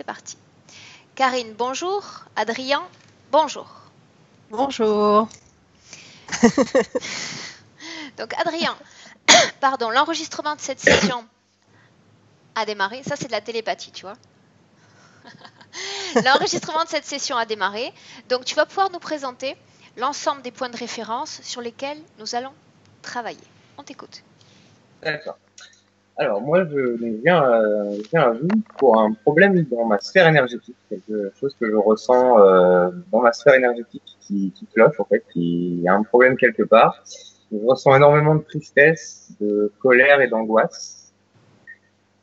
C'est parti. Karine, bonjour. Adrien, bonjour. Bonjour. Donc Adrien, pardon, l'enregistrement de cette session a démarré. Ça, c'est de la télépathie, tu vois. L'enregistrement de cette session a démarré. Donc tu vas pouvoir nous présenter l'ensemble des points de référence sur lesquels nous allons travailler. On t'écoute. D'accord. Alors moi, viens à vous pour un problème dans ma sphère énergétique, quelque chose que je ressens dans ma sphère énergétique qui cloche en fait, il y a un problème quelque part. Je ressens énormément de tristesse, de colère et d'angoisse.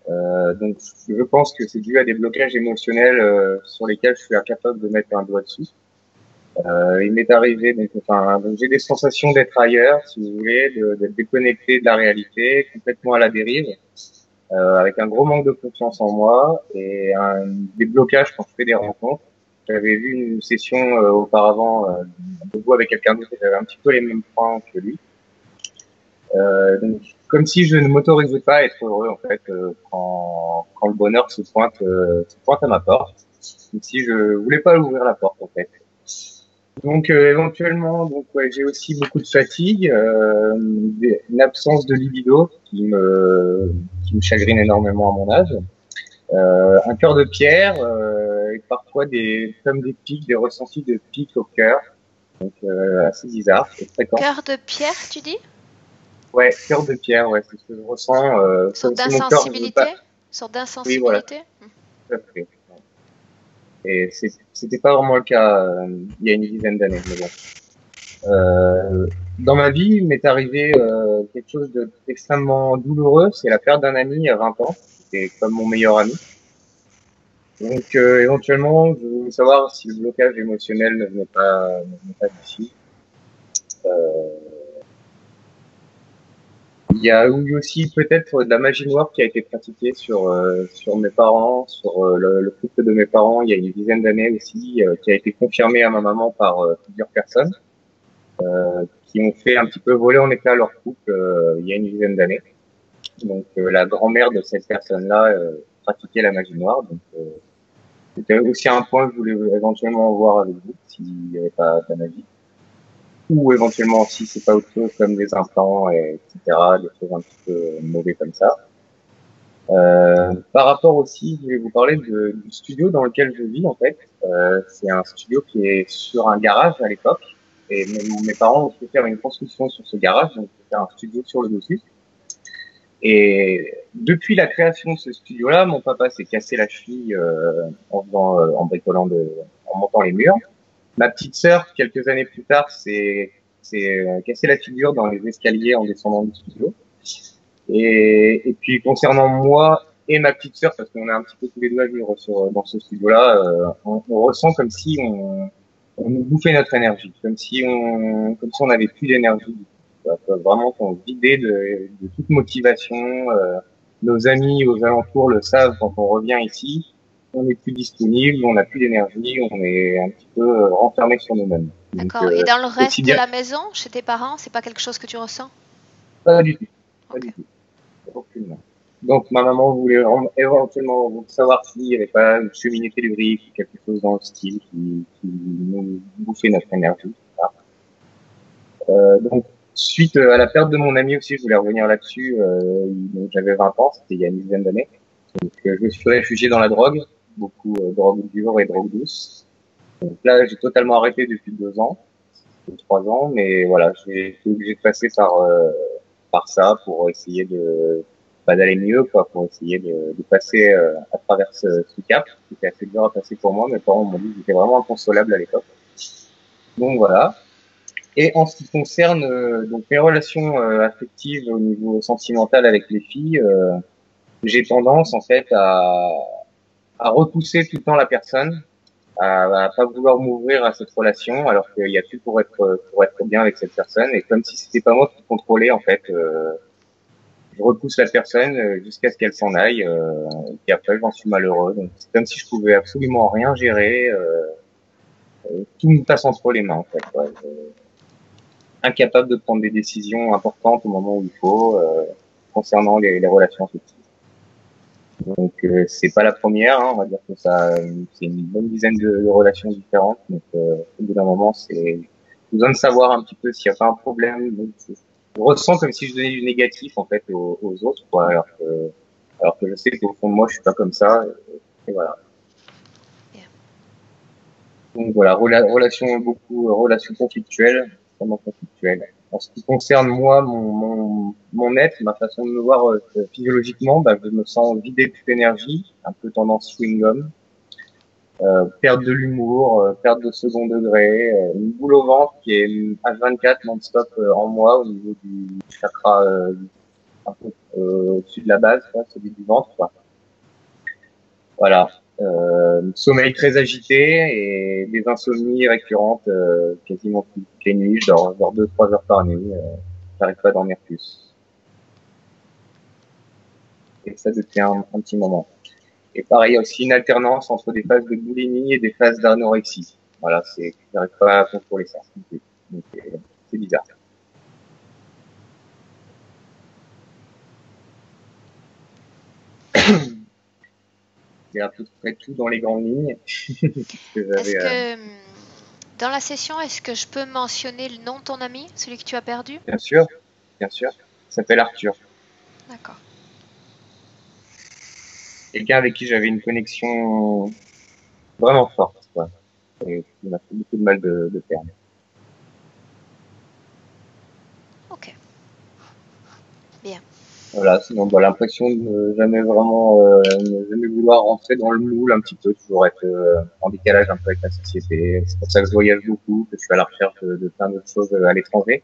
Donc je pense que c'est dû à des blocages émotionnels sur lesquels je suis incapable de mettre un doigt dessus. Il m'est arrivé, donc j'ai des sensations d'être ailleurs, si vous voulez, d'être déconnecté de la réalité, complètement à la dérive, avec un gros manque de confiance en moi et des blocages quand je fais des rencontres. J'avais vu une session auparavant debout avec quelqu'un d'autre et j'avais un petit peu les mêmes points que lui. Donc, comme si je ne m'autorisais pas à être heureux en fait quand le bonheur se pointe à ma porte, comme si je voulais pas ouvrir la porte en fait. Donc éventuellement, ouais, j'ai aussi beaucoup de fatigue, une absence de libido qui me chagrine énormément à mon âge, un cœur de pierre et parfois comme des pics, des ressentis de pics au cœur, donc assez bizarre et fréquent. Cœur de pierre, tu dis? Ouais, cœur de pierre, ouais, c'est ce que je ressens, Sorte comme si mon cœur ne veut pas. d'insensibilité? Sorte Oui, voilà, d'insensibilité? tout à fait. Et c'était pas vraiment le cas il y a une dizaine d'années, mais bon. Dans ma vie, il m'est arrivé quelque chose d'extrêmement douloureux, c'est la perte d'un ami il y a 20 ans, c'était comme mon meilleur ami. Donc éventuellement, je voulais savoir si le blocage émotionnel ne venait pas d'ici. Il y a eu aussi peut-être de la magie noire qui a été pratiquée sur mes parents, sur le couple de mes parents il y a une dizaine d'années aussi, qui a été confirmée à ma maman par plusieurs personnes qui ont fait un petit peu voler en éclats leur couple il y a une dizaine d'années. Donc la grand-mère de cette personne-là pratiquait la magie noire. Donc c'était aussi un point que je voulais éventuellement voir avec vous s'il n'y avait pas de la magie. Ou éventuellement si c'est pas autre chose comme des implants, etc. Des choses un petit peu mauvais comme ça. Par rapport aussi, je voulais vous parler du studio dans lequel je vis en fait. C'est un studio qui est sur un garage à l'époque. Et mes parents ont fait faire une construction sur ce garage, donc faire un studio sur le dessus. Et depuis la création de ce studio-là, mon papa s'est cassé la cheville en bricolant, en montant les murs. Ma petite sœur, quelques années plus tard, s'est cassé la figure dans les escaliers en descendant du studio. Et puis concernant moi et ma petite sœur, parce qu'on est un petit peu tous les deux à vivre dans ce studio-là, on ressent comme si on nous bouffait notre énergie, comme si on n'avait plus d'énergie. Vraiment qu'on vidait de toute motivation. Nos amis aux alentours le savent quand on revient ici. On n'est plus disponible, on n'a plus d'énergie, on est un petit peu renfermé sur nous-mêmes. D'accord. Et dans le reste aussi de bien, la maison, chez tes parents, c'est pas quelque chose que tu ressens? pas du tout, pas Ok. du tout, aucunement. Donc ma maman voulait éventuellement savoir s'il n'y avait pas une cheminée tellurique ou quelque chose dans le style qui nous bouffait notre énergie. Voilà. Donc suite à la perte de mon ami aussi, je voulais revenir là-dessus. Donc j'avais 20 ans, c'était il y a une dizaine d'années. Donc je me suis réfugié dans la drogue, beaucoup drogue dure et drogue douce. Donc là, j'ai totalement arrêté depuis 2 ans, 3 ans, mais voilà, j'ai été obligé de passer par ça pour essayer d'aller mieux, quoi, pour essayer de passer à travers ce cap. C'était assez dur à passer pour moi. Mes parents m'ont dit que j'étais vraiment inconsolable à l'époque. Donc voilà. Et en ce qui concerne donc mes relations affectives au niveau sentimental avec les filles, j'ai tendance en fait à repousser tout le temps la personne, à pas vouloir m'ouvrir à cette relation, alors qu'il y a tout pour être bien avec cette personne. Et comme si c'était pas moi qui contrôlais en fait, je repousse la personne jusqu'à ce qu'elle s'en aille. Et puis après, j'en suis malheureux. Donc c'est comme si je pouvais absolument rien gérer. Tout me passe entre les mains en fait. Ouais. Incapable de prendre des décisions importantes au moment où il faut concernant les relations affectives. Donc c'est pas la première, hein, on va dire que ça, c'est une bonne dizaine de relations différentes. Donc au bout d'un moment, c'est besoin de savoir un petit peu s'il n'y a pas un problème. Donc, je ressens comme si je donnais du négatif en fait aux autres, quoi, alors que je sais qu'au fond de moi, je suis pas comme ça. Et voilà. Bien. Donc voilà, relation beaucoup, relation conflictuelle, vraiment conflictuelle. En ce qui concerne moi, mon être, ma façon de me voir physiologiquement, bah, je me sens vidé de toute énergie, un peu tendance chewing-gum, perte de l'humour, perte de second degré, une boule au ventre qui est H24 non-stop en moi au niveau du chakra un peu au-dessus de la base, quoi, celui du ventre, quoi. Voilà. Sommeil très agité et des insomnies récurrentes quasiment toutes les nuits. Je dors 2-3 heures par nuit. J'arrive pas à dormir plus. Et ça depuis un petit moment. Et pareil, il y a aussi une alternance entre des phases de boulimie et des phases d'anorexie. Voilà, j'arrive pas à contrôler ça. Donc, c'est bizarre. C'est à peu près tout dans les grandes lignes. Est-ce que dans la session, est-ce que je peux mentionner le nom de ton ami, celui que tu as perdu? Bien sûr, bien sûr. Il s'appelle Arthur. D'accord. Quelqu'un avec qui j'avais une connexion vraiment forte, quoi. Et il m'a fait beaucoup de mal de perdre. Ok. Bien. Voilà, sinon, bah, l'impression de ne jamais vraiment, ne jamais vouloir rentrer dans le moule un petit peu, toujours être en décalage un peu avec la société. C'est pour ça que je voyage beaucoup, que je suis à la recherche de plein d'autres choses à l'étranger.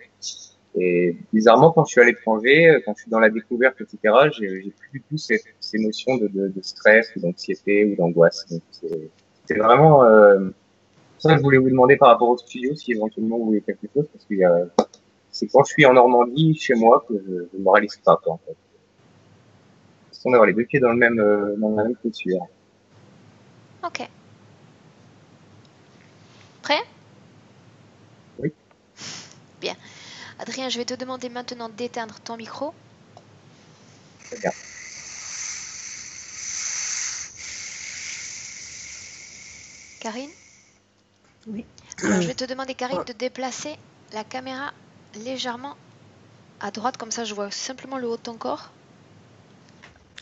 Et bizarrement, quand je suis à l'étranger, quand je suis dans la découverte, etc., j'ai plus du tout ces notions de stress ou d'anxiété ou d'angoisse. Donc c'est vraiment ça que je voulais vous demander par rapport au studio, si éventuellement vous voulez quelque chose, parce qu'il y a, c'est quand je suis en Normandie, chez moi, que je me réalise pas, quoi, en fait. Sans d'avoir les deux pieds dans la même chaussure. Ok. Prêt? Oui, Bien. Adrien, je vais te demander maintenant d'éteindre ton micro. très bien. Karine? Oui. Alors, je vais te demander, Karine, de déplacer la caméra légèrement à droite, comme ça je vois simplement le haut de ton corps.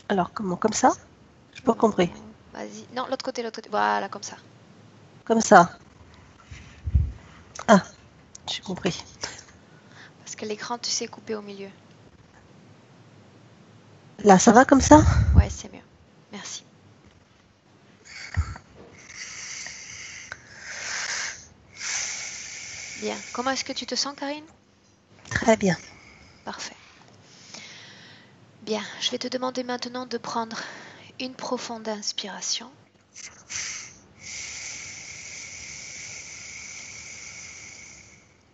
Alors, comment? Comme ça? Je n'ai pas compris. Vas-y. Non, l'autre côté, l'autre côté. Voilà, comme ça. Comme ça. Ah, j'ai compris. Parce que l'écran, tu sais, coupé au milieu. Là, ça va comme ça? Ouais, c'est mieux. Merci. Bien. Comment est-ce que tu te sens, Karine? Très bien. Parfait. Bien, je vais te demander maintenant de prendre une profonde inspiration.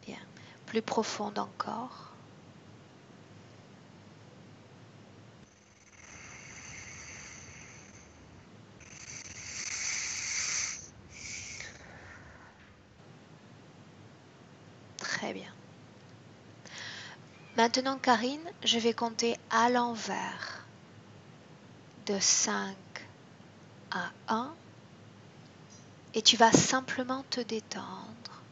Bien. Plus profonde encore. Très bien. Maintenant, Karine, je vais compter à l'envers de 5 à 1 et tu vas simplement te détendre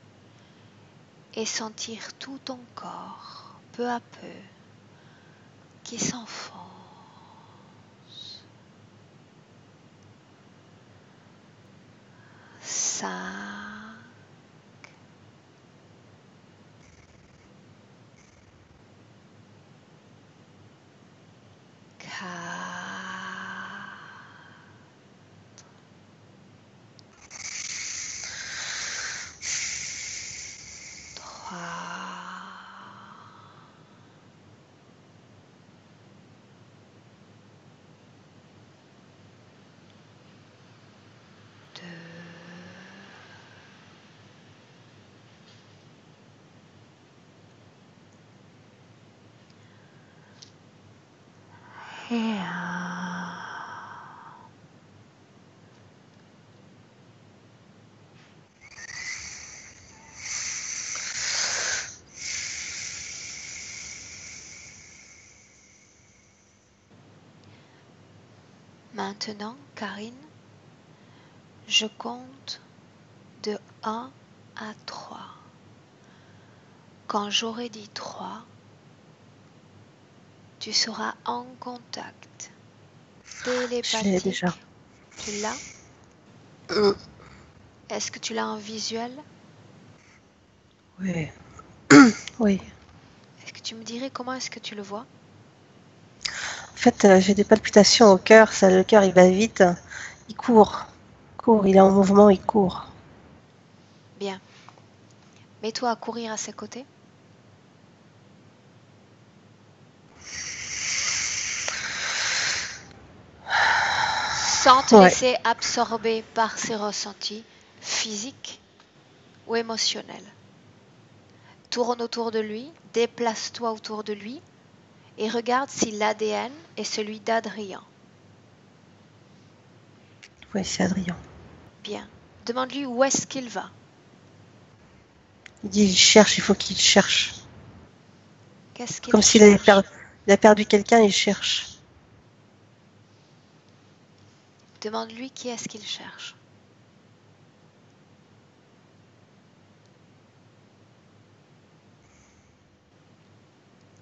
et sentir tout ton corps, peu à peu, qui s'enfonce. 5, 4, 3, 2 et 1. Maintenant, Karine, je compte de 1 à 3. Quand j'aurai dit 3, tu seras en contact Je l'ai télépathique. déjà. Tu l'as? Est-ce que tu l'as en visuel? Oui. Oui. Est-ce que tu me dirais comment est-ce que tu le vois? En fait, j'ai des palpitations au cœur. Ça, le cœur, il va vite. Il court. Il est en mouvement, il court. Bien. Mets-toi à courir à ses côtés. Sans te Ouais. laisser absorber par ses ressentis physiques ou émotionnels. Tourne autour de lui, déplace-toi autour de lui et regarde si l'ADN est celui d'Adrien. Oui, c'est Adrien. Bien. Demande-lui où est-ce qu'il va. Il dit, il cherche, il faut qu'il cherche. Qu'est-ce qu'il Comme s'il avait cherche? il a perdu quelqu'un, il cherche. Demande-lui qui est-ce qu'il cherche.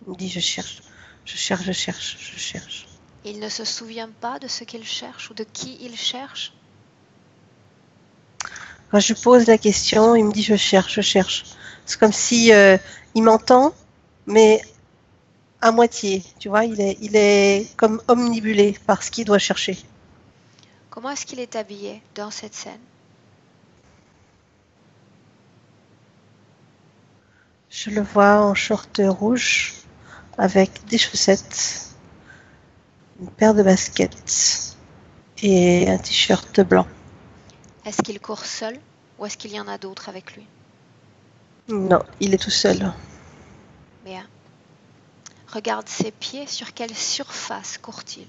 Il me dit, je cherche, je cherche, je cherche, je cherche. Il ne se souvient pas de ce qu'il cherche ou de qui il cherche. Quand je lui pose la question, il me dit, je cherche, je cherche. C'est comme si il m'entend, mais à moitié, tu vois, il est comme omnibulé par ce qu'il doit chercher. Comment est-ce qu'il est habillé dans cette scène? Je le vois en short rouge, avec des chaussettes, une paire de baskets et un t-shirt blanc. Est-ce qu'il court seul ou est-ce qu'il y en a d'autres avec lui? Non, il est tout seul. Bien. Regarde ses pieds, sur quelle surface court-il?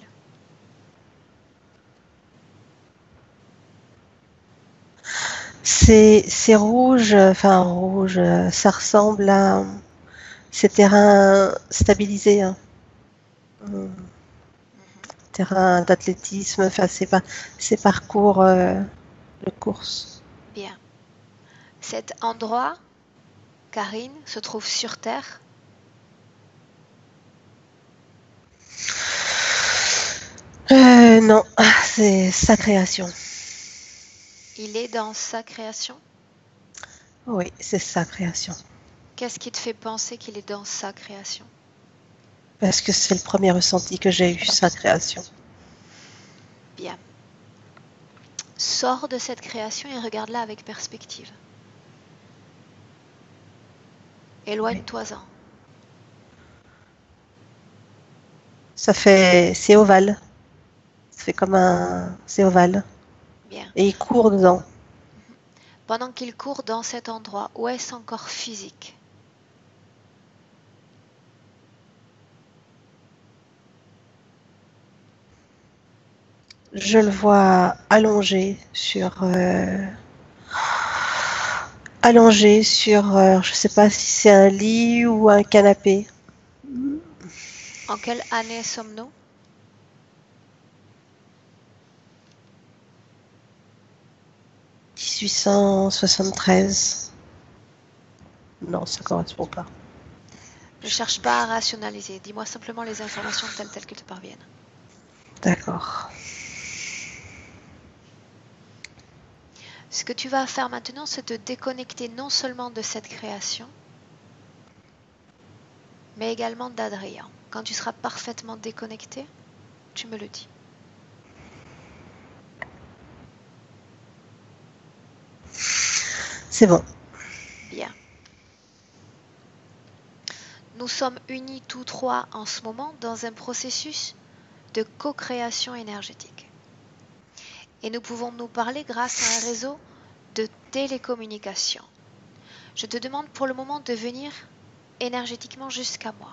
C'est rouge, enfin rouge, ça ressemble à ces terrains stabilisés, hein. Terrain d'athlétisme, enfin ces parcours de course. Bien. Cet endroit, Karine, se trouve sur Terre? Non, c'est sa création. Il est dans sa création? Oui, c'est sa création. Qu'est-ce qui te fait penser qu'il est dans sa création? Parce que c'est le premier ressenti que j'ai eu, sa création. Bien. Sors de cette création et regarde-la avec perspective. Éloigne-toi-en. C'est ovale. C'est ovale. Bien. Et il court dedans. Pendant qu'il court dans cet endroit, où est-ce encore physique? Je le vois allongé sur, je sais pas si c'est un lit ou un canapé. En quelle année sommes-nous? 1873. Non, ça correspond pas. Ne cherche pas à rationaliser. Dis-moi simplement les informations telles qu'elles te parviennent. D'accord. Ce que tu vas faire maintenant, c'est te déconnecter non seulement de cette création, mais également d'Adrien. Quand tu seras parfaitement déconnecté, tu me le dis. C'est bon. Bien. Nous sommes unis tous trois en ce moment dans un processus de co-création énergétique. Et nous pouvons nous parler grâce à un réseau de télécommunication. Je te demande pour le moment de venir énergétiquement jusqu'à moi.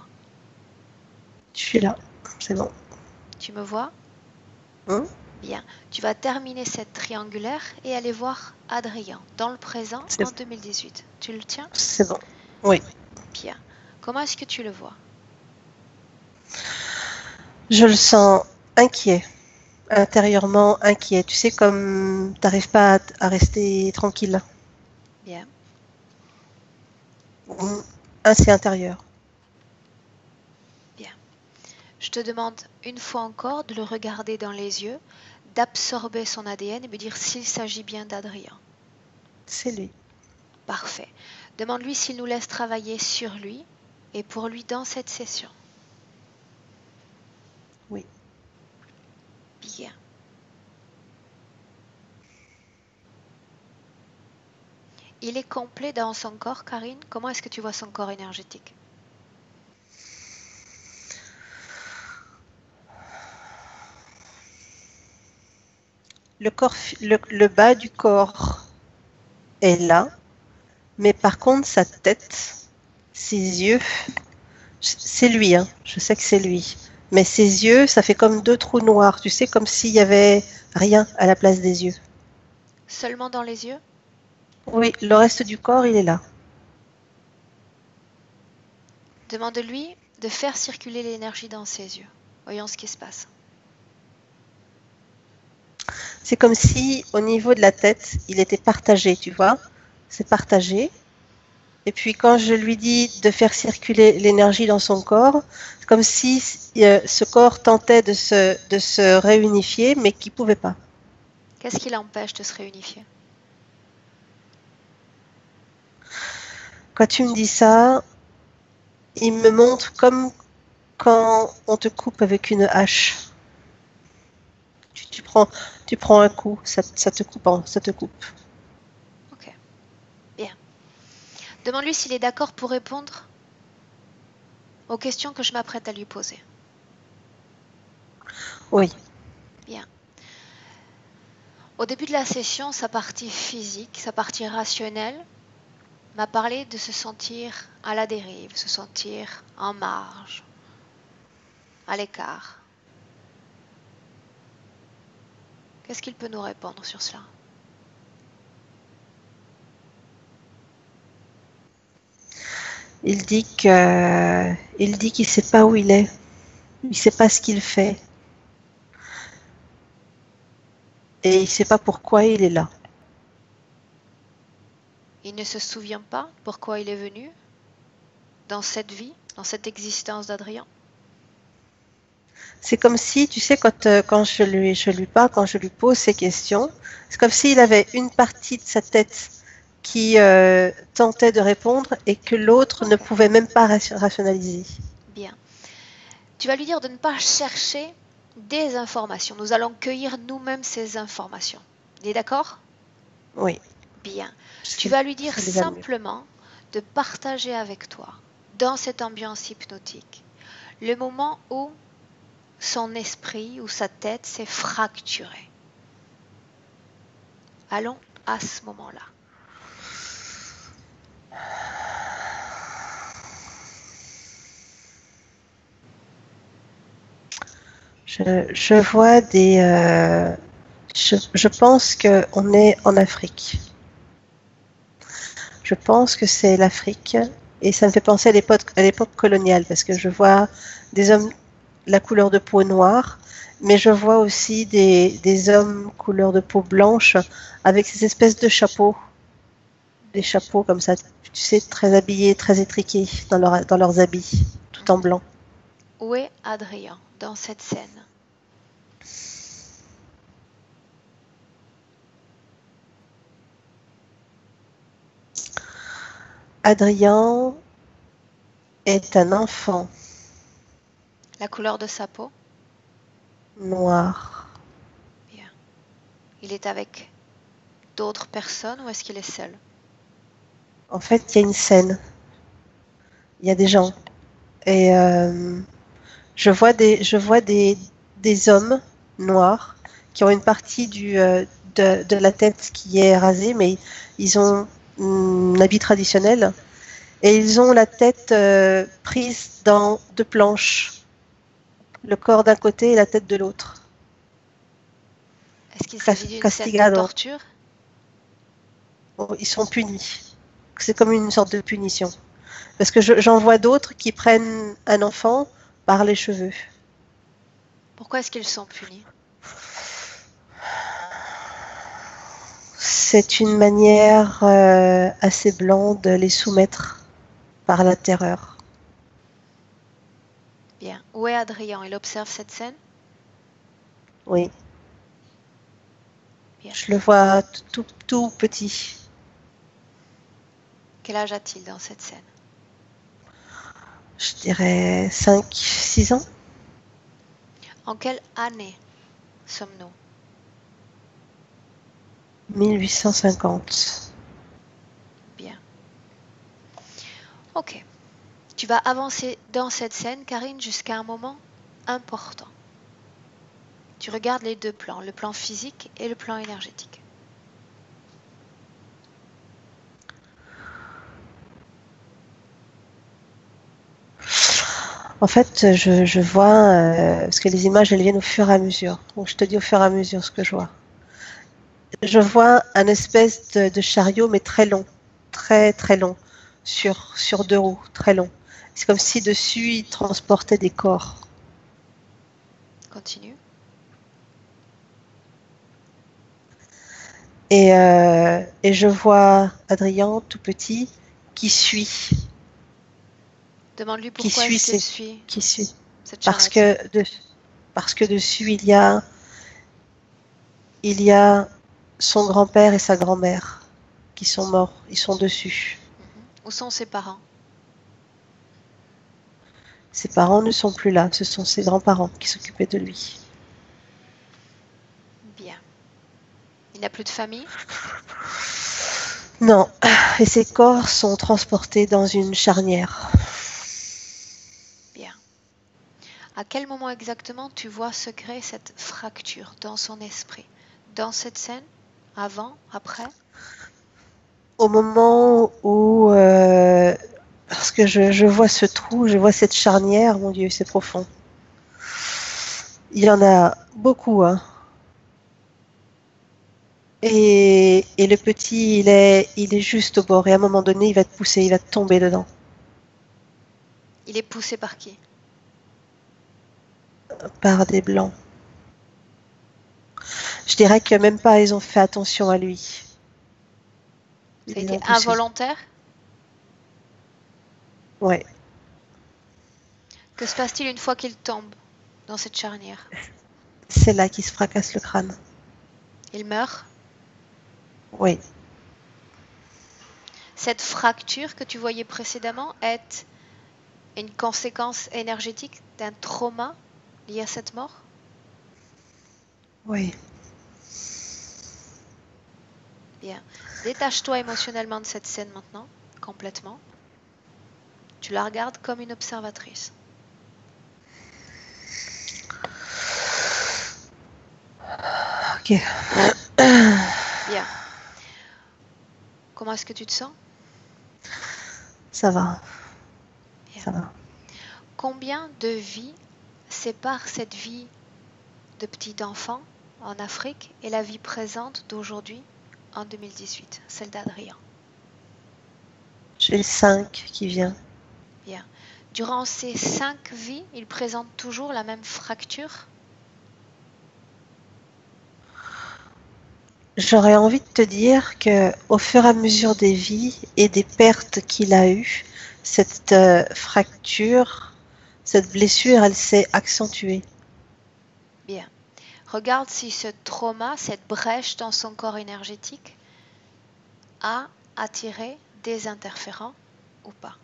Je suis là. C'est bon. Tu me vois? Hein? Bien. Tu vas terminer cette triangulaire et aller voir Adrien dans le présent en 2018. Tu le tiens? C'est bon. Oui. Bien. Comment est-ce que tu le vois? Je le sens inquiet. intérieurement inquiet. Tu sais, comme t'arrives pas à rester tranquille. Bien. Un, c'est intérieur. Bien. Je te demande une fois encore de le regarder dans les yeux, d'absorber son ADN et me dire s'il s'agit bien d'Adrien. C'est lui. Parfait. Demande-lui s'il nous laisse travailler sur lui et pour lui dans cette session. Oui. Bien. Il est complet dans son corps, Karine. Comment est-ce que tu vois son corps énergétique? Le bas du corps est là, mais par contre, sa tête, ses yeux, c'est lui, hein. Je sais que c'est lui. Mais ses yeux, ça fait comme deux trous noirs, tu sais, comme s'il y avait rien à la place des yeux. Seulement dans les yeux? Oui, le reste du corps, il est là. Demande-lui de faire circuler l'énergie dans ses yeux. Voyons ce qui se passe. C'est comme si, au niveau de la tête, il était partagé, tu vois. C'est partagé. Et puis quand je lui dis de faire circuler l'énergie dans son corps, c'est comme si ce corps tentait de se réunifier, mais qu'il ne pouvait pas. Qu'est-ce qui l'empêche de se réunifier? Quand tu me dis ça, il me montre comme quand on te coupe avec une hache. Tu prends un coup, ça te coupe, ça te coupe. Ok, bien. Demande-lui s'il est d'accord pour répondre aux questions que je m'apprête à lui poser. Oui. Bien. Au début de la session, sa partie physique, sa partie rationnelle, m'a parlé de se sentir à la dérive, se sentir en marge, à l'écart. Qu'est-ce qu'il peut nous répondre sur cela? Il dit qu'il sait pas où il est. Il sait pas ce qu'il fait. Et il sait pas pourquoi il est là. Il ne se souvient pas pourquoi il est venu dans cette vie, dans cette existence d'Adrien. C'est comme si, tu sais, quand je lui parle, quand je lui pose ces questions, c'est comme s'il avait une partie de sa tête qui tentait de répondre et que l'autre ne pouvait même pas rationaliser. Bien. Tu vas lui dire de ne pas chercher des informations. Nous allons cueillir nous-mêmes ces informations. Il est d'accord? Oui. Bien. Tu vas lui dire Ça lui va mieux. simplement de partager avec toi, dans cette ambiance hypnotique, le moment où son esprit ou sa tête s'est fracturé. Allons à ce moment-là. Je vois je pense qu'on est en Afrique. Je pense que c'est l'Afrique et ça me fait penser à l'époque coloniale parce que je vois des hommes la couleur de peau noire, mais je vois aussi des hommes couleur de peau blanche avec ces espèces de chapeaux, des chapeaux comme ça, tu sais, très habillés, très étriqués dans leurs habits, tout en blanc. Où est Adrien dans cette scène? Adrien est un enfant La couleur de sa peau? noir. Bien. Il est avec d'autres personnes ou est-ce qu'il est seul? En fait, il y a une scène, il y a des gens et je vois des hommes noirs qui ont une partie de la tête qui est rasée, mais ils ont un habit traditionnel et ils ont la tête prise dans deux planches, le corps d'un côté et la tête de l'autre. Est-ce qu'il s'agit d'une scène de Castigado. torture? Ils sont punis. C'est comme une sorte de punition. Parce que j'en vois d'autres qui prennent un enfant par les cheveux. Pourquoi est-ce qu'ils sont punis? c'est une manière assez blonde de les soumettre par la terreur. Bien. Où est Adrien? Il observe cette scène? Oui. Bien. Je le vois tout petit. Quel âge a-t-il dans cette scène? Je dirais 5, 6 ans. En quelle année sommes-nous? 1850. Bien. Ok. Tu vas avancer dans cette scène, Karine, jusqu'à un moment important. Tu regardes les deux plans, le plan physique et le plan énergétique. En fait, je vois, parce que les images, elles viennent au fur et à mesure. Donc, je te dis au fur et à mesure ce que je vois. Je vois un espèce de chariot, mais très long, très long, sur deux roues, très long. C'est comme si dessus, il transportait des corps. Continue. Et je vois Adrien, tout petit, qui suit, Demande-lui qui pourquoi suit, est-ce qu'il c'est, suit qui suit. cette Parce charrette. que, de, parce que dessus, il y a son grand-père et sa grand-mère qui sont morts. Ils sont dessus. Où sont ses parents? Ses parents ne sont plus là. Ce sont ses grands-parents qui s'occupaient de lui. Bien. Il n'a plus de famille? Non. Et ses corps sont transportés dans une charnière. Bien. À quel moment exactement tu vois se créer cette fracture dans son esprit? Dans cette scène? Avant? Après? Au moment où... parce que je vois ce trou, je vois cette charnière, mon Dieu, c'est profond. Il y en a beaucoup, hein. Et le petit, il est juste au bord. Et à un moment donné, il va te pousser, il va te tomber dedans. Il est poussé par qui? Par des blancs. Je dirais que même pas, ils ont fait attention à lui. Ça a Ils été l'ont poussé. involontaire? Ouais. Que se passe-t-il une fois qu'il tombe dans cette charnière? C'est là qu'il se fracasse le crâne. Il meurt? Oui. Cette fracture que tu voyais précédemment est une conséquence énergétique d'un trauma lié à cette mort? Oui. Bien. Détache-toi émotionnellement de cette scène maintenant, complètement. Tu la regardes comme une observatrice. Ok. Bien. Comment est-ce que tu te sens? Ça va. Bien. Ça va. Combien de vies sépare cette vie de petit enfant en Afrique et la vie présente d'aujourd'hui en 2018, celle d'Adrien? J'ai le 5 qui vient. Bien. Durant ces 5 vies, il présente toujours la même fracture? J'aurais envie de te dire que au fur et à mesure des vies et des pertes qu'il a eues, cette fracture, cette blessure, elle s'est accentuée. Bien. Regarde si ce trauma, cette brèche dans son corps énergétique, a attiré des interférents ou pas.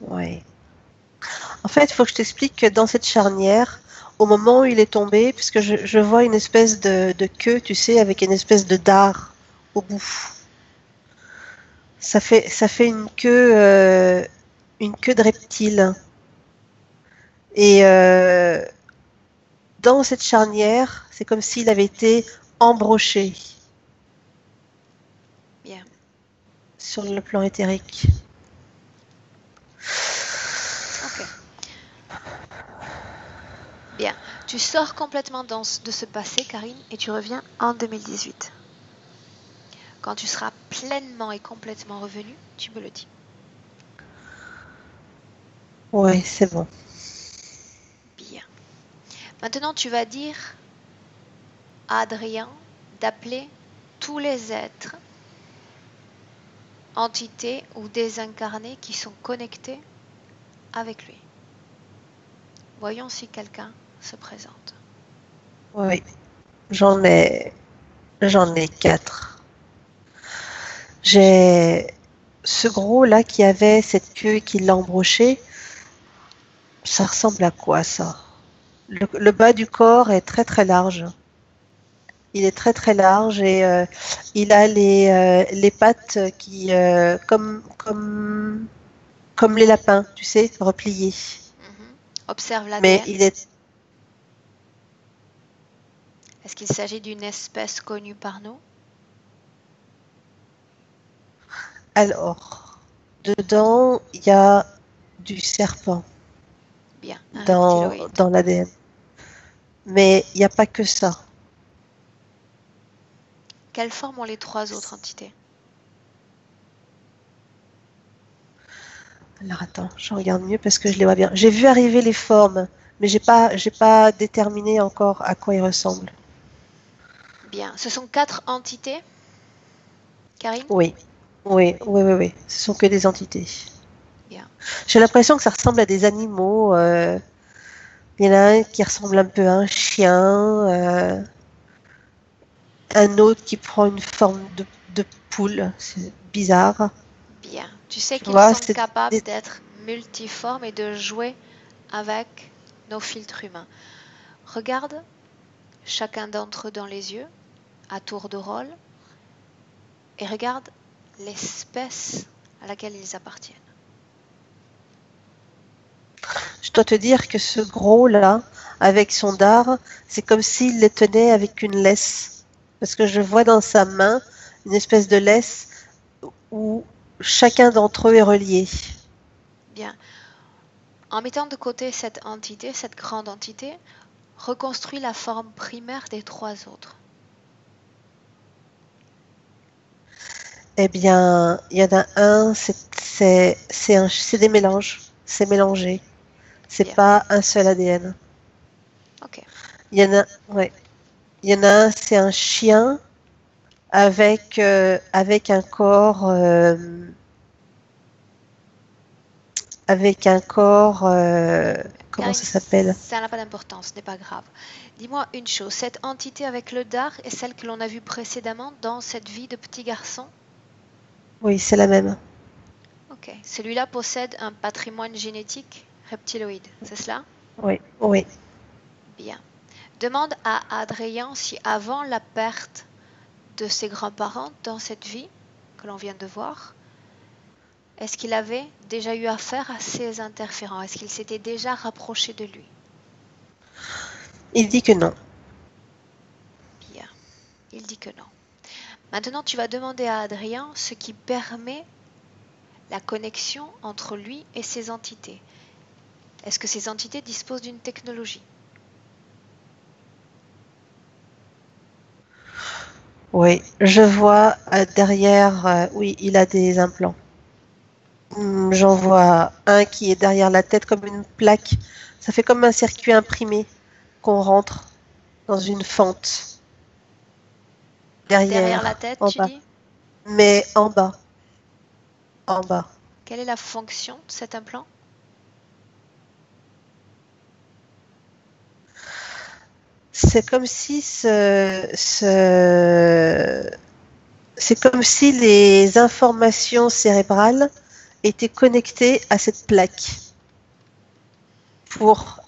Ouais. En fait, il faut que je t'explique que dans cette charnière, au moment où il est tombé, puisque je vois une espèce de queue, tu sais, avec une espèce de dard au bout. Ça fait une queue de reptile. Et dans cette charnière, c'est comme s'il avait été embroché Bien. sur le plan éthérique. Ok. Bien. Tu sors complètement de ce passé, Karine, et tu reviens en 2018. Quand tu seras pleinement et complètement revenu, tu me le dis. Ouais, c'est bon. Bien. Maintenant, tu vas dire à Adrien d'appeler tous les êtres, entités ou désincarnés qui sont connectés avec lui. Voyons si quelqu'un se présente. Oui, j'en ai 4. J'ai ce gros là qui avait cette queue et qui l'a embroché. Ça ressemble à quoi ça? Le bas du corps est très très large. Il est très très large et il a les pattes qui comme les lapins, tu sais, repliées. Observe Mais l'ADN. il est Est-ce qu'il s'agit d'une espèce connue par nous? alors dedans il y a du serpent Bien, un dans reptiloïde. dans l'ADN. Mais il n'y a pas que ça. Quelle forme ont les 3 autres entités? Alors attends, je regarde mieux parce que je les vois bien. J'ai vu arriver les formes, mais j'ai pas déterminé encore à quoi ils ressemblent. Bien, ce sont 4 entités, Karine? Oui, oui, oui, oui, oui. Ce sont que des entités. Bien. J'ai l'impression que ça ressemble à des animaux. Il y en a un qui ressemble un peu à un chien, un autre qui prend une forme de poule. C'est bizarre. Bien. Tu sais Tu qu'ils vois, sont c'est capables des- d'être multiformes et de jouer avec nos filtres humains. Regarde chacun d'entre eux dans les yeux, à tour de rôle, et regarde l'espèce à laquelle ils appartiennent. Je dois te dire que ce gros-là, avec son dard, c'est comme s'il les tenait avec une laisse. Parce que je vois dans sa main une espèce de laisse où chacun d'entre eux est relié. Bien. En mettant de côté cette entité, cette grande entité, reconstruis la forme primaire des 3 autres. Eh bien, il y en a un, c'est des mélanges. C'est mélangé. C'est Bien. pas un seul ADN. Ok. Il y en a, ouais. Il y en a un, c'est un chien avec un corps, comment Karine, ça s'appelle? ça n'a pas d'importance, ce n'est pas grave. Dis-moi une chose, cette entité avec le dard est celle que l'on a vue précédemment dans cette vie de petit garçon? Oui, c'est la même. Ok. Celui-là possède un patrimoine génétique reptiloïde, c'est cela? Oui, oui. Bien. Demande à Adrien si avant la perte de ses grands-parents dans cette vie que l'on vient de voir, est-ce qu'il avait déjà eu affaire à ces interférents? Est-ce qu'il s'était déjà rapproché de lui? Il dit que non. Bien. Il dit que non. Maintenant, tu vas demander à Adrien ce qui permet la connexion entre lui et ces entités. Est-ce que ces entités disposent d'une technologie? Oui, je vois derrière, oui, il a des implants. J'en vois un qui est derrière la tête comme une plaque. Ça fait comme un circuit imprimé qu'on rentre dans une fente Derrière la derrière, tête, en tu bas. dis? Mais en bas, en bas. Quelle est la fonction de cet implant? C'est comme si c'est comme si les informations cérébrales étaient connectées à cette plaque pour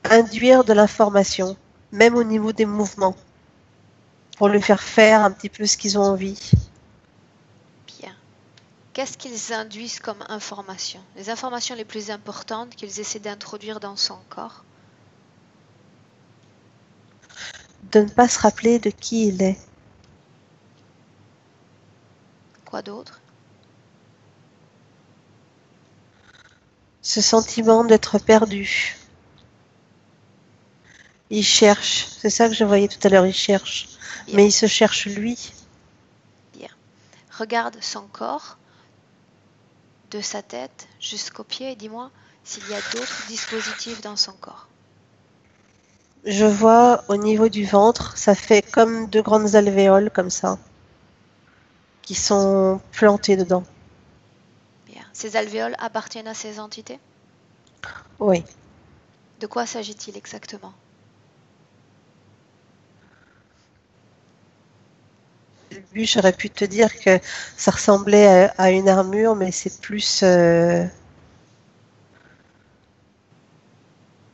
induire de l'information, même au niveau des mouvements, pour lui faire un petit peu ce qu'ils ont envie. Bien. Qu'est-ce qu'ils induisent comme information? Les informations les plus importantes qu'ils essaient d'introduire dans son corps? De ne pas se rappeler de qui il est. Quoi d'autre? Ce sentiment d'être perdu. Il cherche, c'est ça que je voyais tout à l'heure, il cherche. Bien, Mais il se cherche lui. bien. Regarde son corps, de sa tête jusqu'aux pieds et dis-moi s'il y a d'autres dispositifs dans son corps. Je vois au niveau du ventre, ça fait comme deux grandes alvéoles comme ça, qui sont plantées dedans. Bien. Ces alvéoles appartiennent à ces entités? Oui. De quoi s'agit-il exactement? Au début, j'aurais pu te dire que ça ressemblait à une armure, mais c'est plus...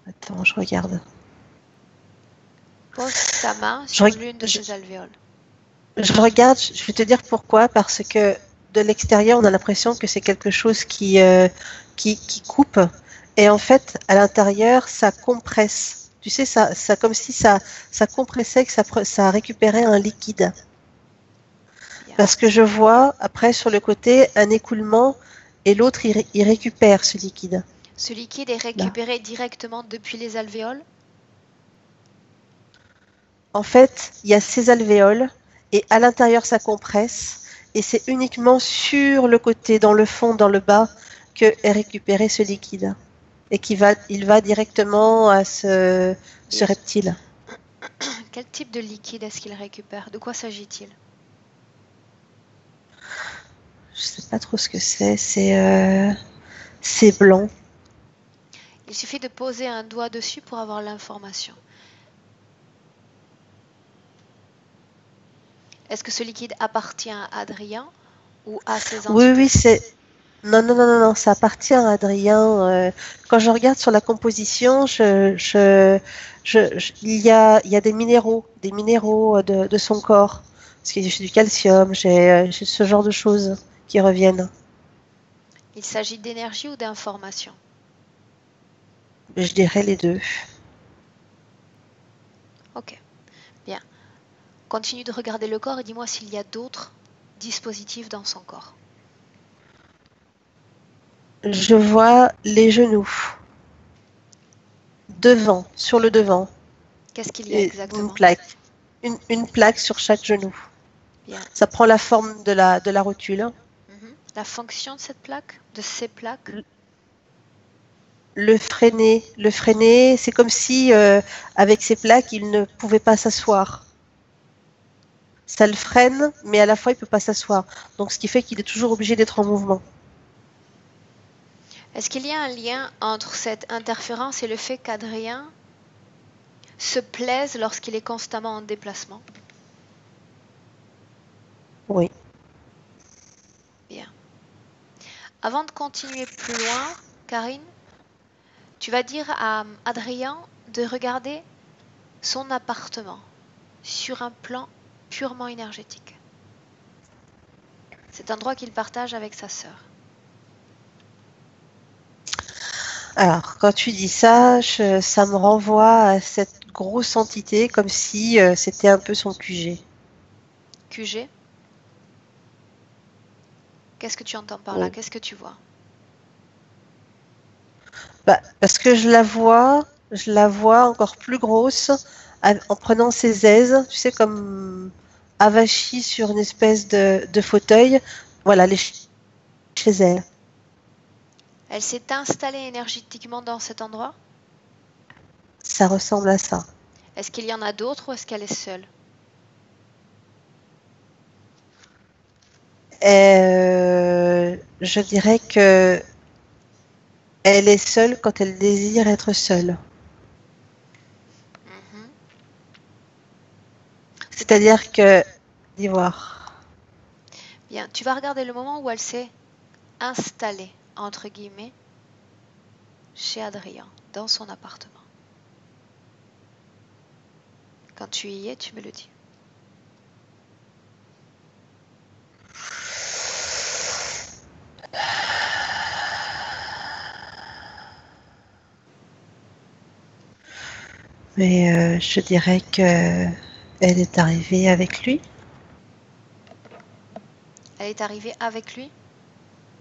Attends, je regarde. Pose ta main Je, sur reg- l'une de ces alvéoles. je regarde, je vais te dire pourquoi, parce que de l'extérieur, on a l'impression que c'est quelque chose qui coupe, et en fait, à l'intérieur, ça compresse. Tu sais, ça comme si ça compressait, que ça récupérait un liquide. Bien. Parce que je vois, après, sur le côté, un écoulement, et l'autre, il récupère ce liquide. Ce liquide est Là. récupéré directement depuis les alvéoles? En fait, il y a ces alvéoles, et à l'intérieur, ça compresse, et c'est uniquement sur le côté, dans le fond, dans le bas, que est récupéré ce liquide. Et il va directement à ce Et reptile. quel type de liquide est-ce qu'il récupère? De quoi s'agit-il? Je sais pas trop ce que c'est. C'est blanc. Il suffit de poser un doigt dessus pour avoir l'information. Est-ce que ce liquide appartient à Adrien ou à ses Oui, entités? oui, c'est. Non, non, non, non, non, ça appartient à Adrien. Quand je regarde sur la composition, il y a des minéraux de son corps. Parce que j'ai du calcium, j'ai ce genre de choses qui reviennent. Il s'agit d'énergie ou d'information? Je dirais les deux. Ok, bien. Continue de regarder le corps et dis-moi s'il y a d'autres dispositifs dans son corps. Je vois les genoux, devant, sur le devant, Qu'est-ce qu'il y a et une exactement? plaque. Une plaque sur chaque genou. Bien. Ça prend la forme de la rotule. La fonction de cette plaque, de ces plaques? Le freiner, c'est comme si avec ces plaques, il ne pouvait pas s'asseoir. Ça le freine, mais à la fois, il ne peut pas s'asseoir. Donc, ce qui fait qu'il est toujours obligé d'être en mouvement. Est-ce qu'il y a un lien entre cette interférence et le fait qu'Adrien se plaise lorsqu'il est constamment en déplacement? Oui. Bien. Avant de continuer plus loin, Karine, tu vas dire à Adrien de regarder son appartement sur un plan purement énergétique. Cet endroit qu'il partage avec sa sœur. Alors, quand tu dis ça, ça me renvoie à cette grosse entité, comme si c'était un peu son QG. QG, qu'est-ce que tu entends par là? Oui. Qu'est-ce que tu vois? Bah, parce que je la vois encore plus grosse en prenant ses aises, tu sais, comme avachie sur une espèce de fauteuil. Voilà, chez elle. Elle s'est installée énergétiquement dans cet endroit? Ça ressemble à ça. Est-ce qu'il y en a d'autres ou est-ce qu'elle est seule? Je dirais que elle est seule quand elle désire être seule. Mhm. C'est-à-dire que, dis voir. Bien, tu vas regarder le moment où elle s'est installée, entre guillemets, chez Adrien, dans son appartement. Quand tu y es, tu me le dis. Mais je dirais que elle est arrivée avec lui. Elle est arrivée avec lui?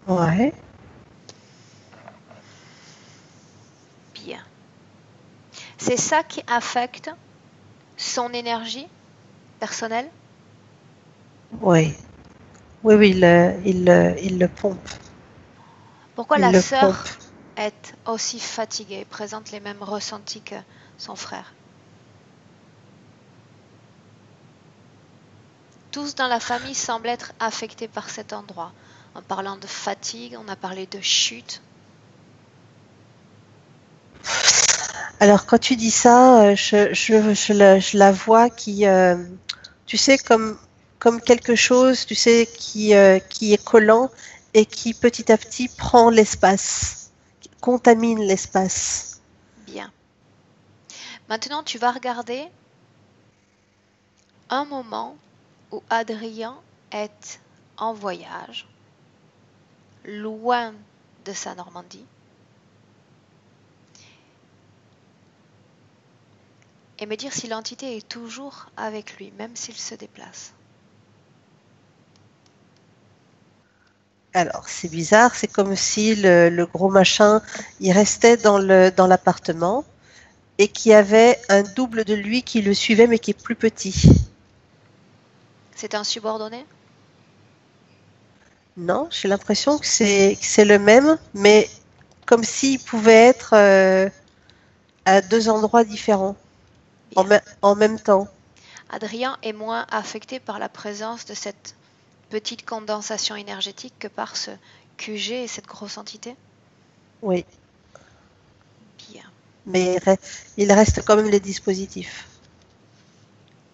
Ouais. Bien. C'est ça qui affecte son énergie personnelle? Oui. Oui, oui, il le pompe. Pourquoi Il la le pompe. sœur est aussi fatiguée, présente les mêmes ressentis que son frère? Tous dans la famille semblent être affectés par cet endroit. En parlant de fatigue, on a parlé de chute. Alors, quand tu dis ça, je la vois qui, tu sais, comme quelque chose, tu sais, qui est collant et qui petit à petit prend l'espace, contamine l'espace. Bien. Maintenant, tu vas regarder un moment où Adrien est en voyage, loin de sa Normandie, et me dire si l'entité est toujours avec lui, même s'il se déplace. Alors, c'est bizarre, c'est comme si le gros machin, il restait dans l'appartement et qu'il y avait un double de lui qui le suivait mais qui est plus petit. C'est un subordonné? Non, j'ai l'impression que c'est le même, mais comme s'il pouvait être à deux endroits différents Bien. en même temps. Adrien est moins affecté par la présence de cette petite condensation énergétique que par ce QG et cette grosse entité? Oui, Bien, mais il reste quand même les dispositifs.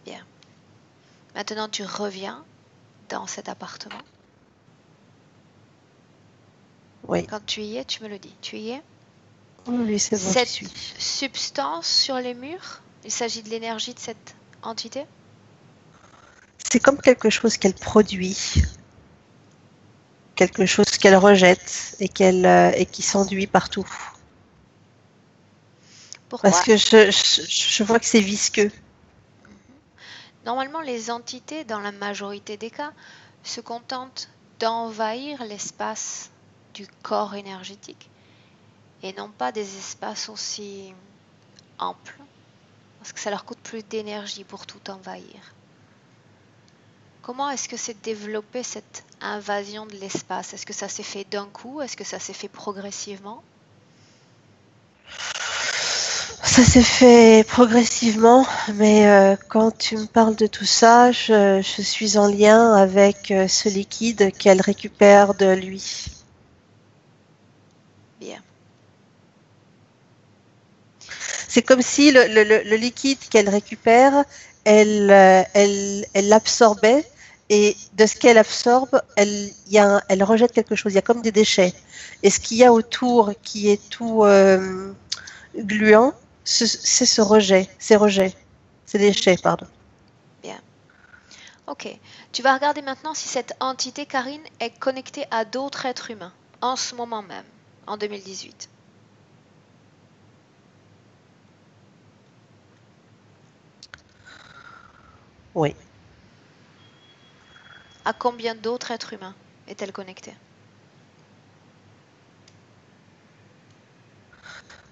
bien. Maintenant, tu reviens dans cet appartement. Oui, Quand tu y es, tu me le dis. Tu y es? oui, c'est bon, j'y Cette suis. substance sur les murs, il s'agit de l'énergie de cette entité? C'est comme quelque chose qu'elle produit, quelque chose qu'elle rejette et qui s'enduit partout. Parce Pourquoi? que je vois que c'est visqueux. Normalement, les entités, dans la majorité des cas, se contentent d'envahir l'espace du corps énergétique et non pas des espaces aussi amples, parce que ça leur coûte plus d'énergie pour tout envahir. Comment est-ce que s'est développée cette invasion de l'espace? Est-ce que ça s'est fait d'un coup? Est-ce que ça s'est fait progressivement? Ça s'est fait progressivement, mais quand tu me parles de tout ça, je suis en lien avec ce liquide qu'elle récupère de lui. Bien, C'est comme si le liquide qu'elle récupère, elle l'absorbait et de ce qu'elle absorbe, elle rejette quelque chose. Il y a comme des déchets. Et ce qu'il y a autour qui est tout gluant, c'est ce rejet, ces rejets, ces déchets, pardon. bien. Ok. Tu vas regarder maintenant si cette entité, Karine, est connectée à d'autres êtres humains, en ce moment même, en 2018. Oui. À combien d'autres êtres humains est-elle connectée?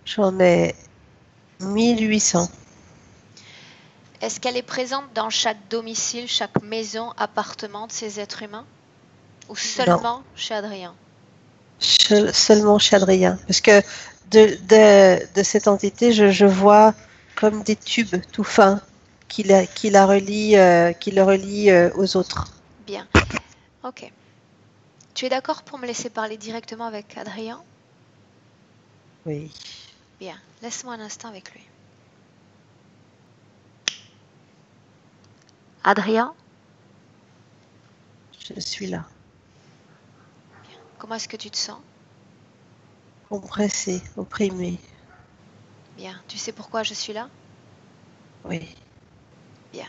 J'en ai 1800. Est-ce qu'elle est présente dans chaque domicile, chaque maison, appartement de ces êtres humains? Ou Non, seulement chez Adrien? seulement chez Adrien. Parce que de cette entité, je vois comme des tubes tout fins qui le relient aux autres. Bien. Ok. Tu es d'accord pour me laisser parler directement avec Adrien? Oui, Bien. Laisse-moi un instant avec lui. Adrien, je suis là. comment est-ce que tu te sens? Compressé, opprimé. Bien. Tu sais pourquoi je suis là? Oui. Bien.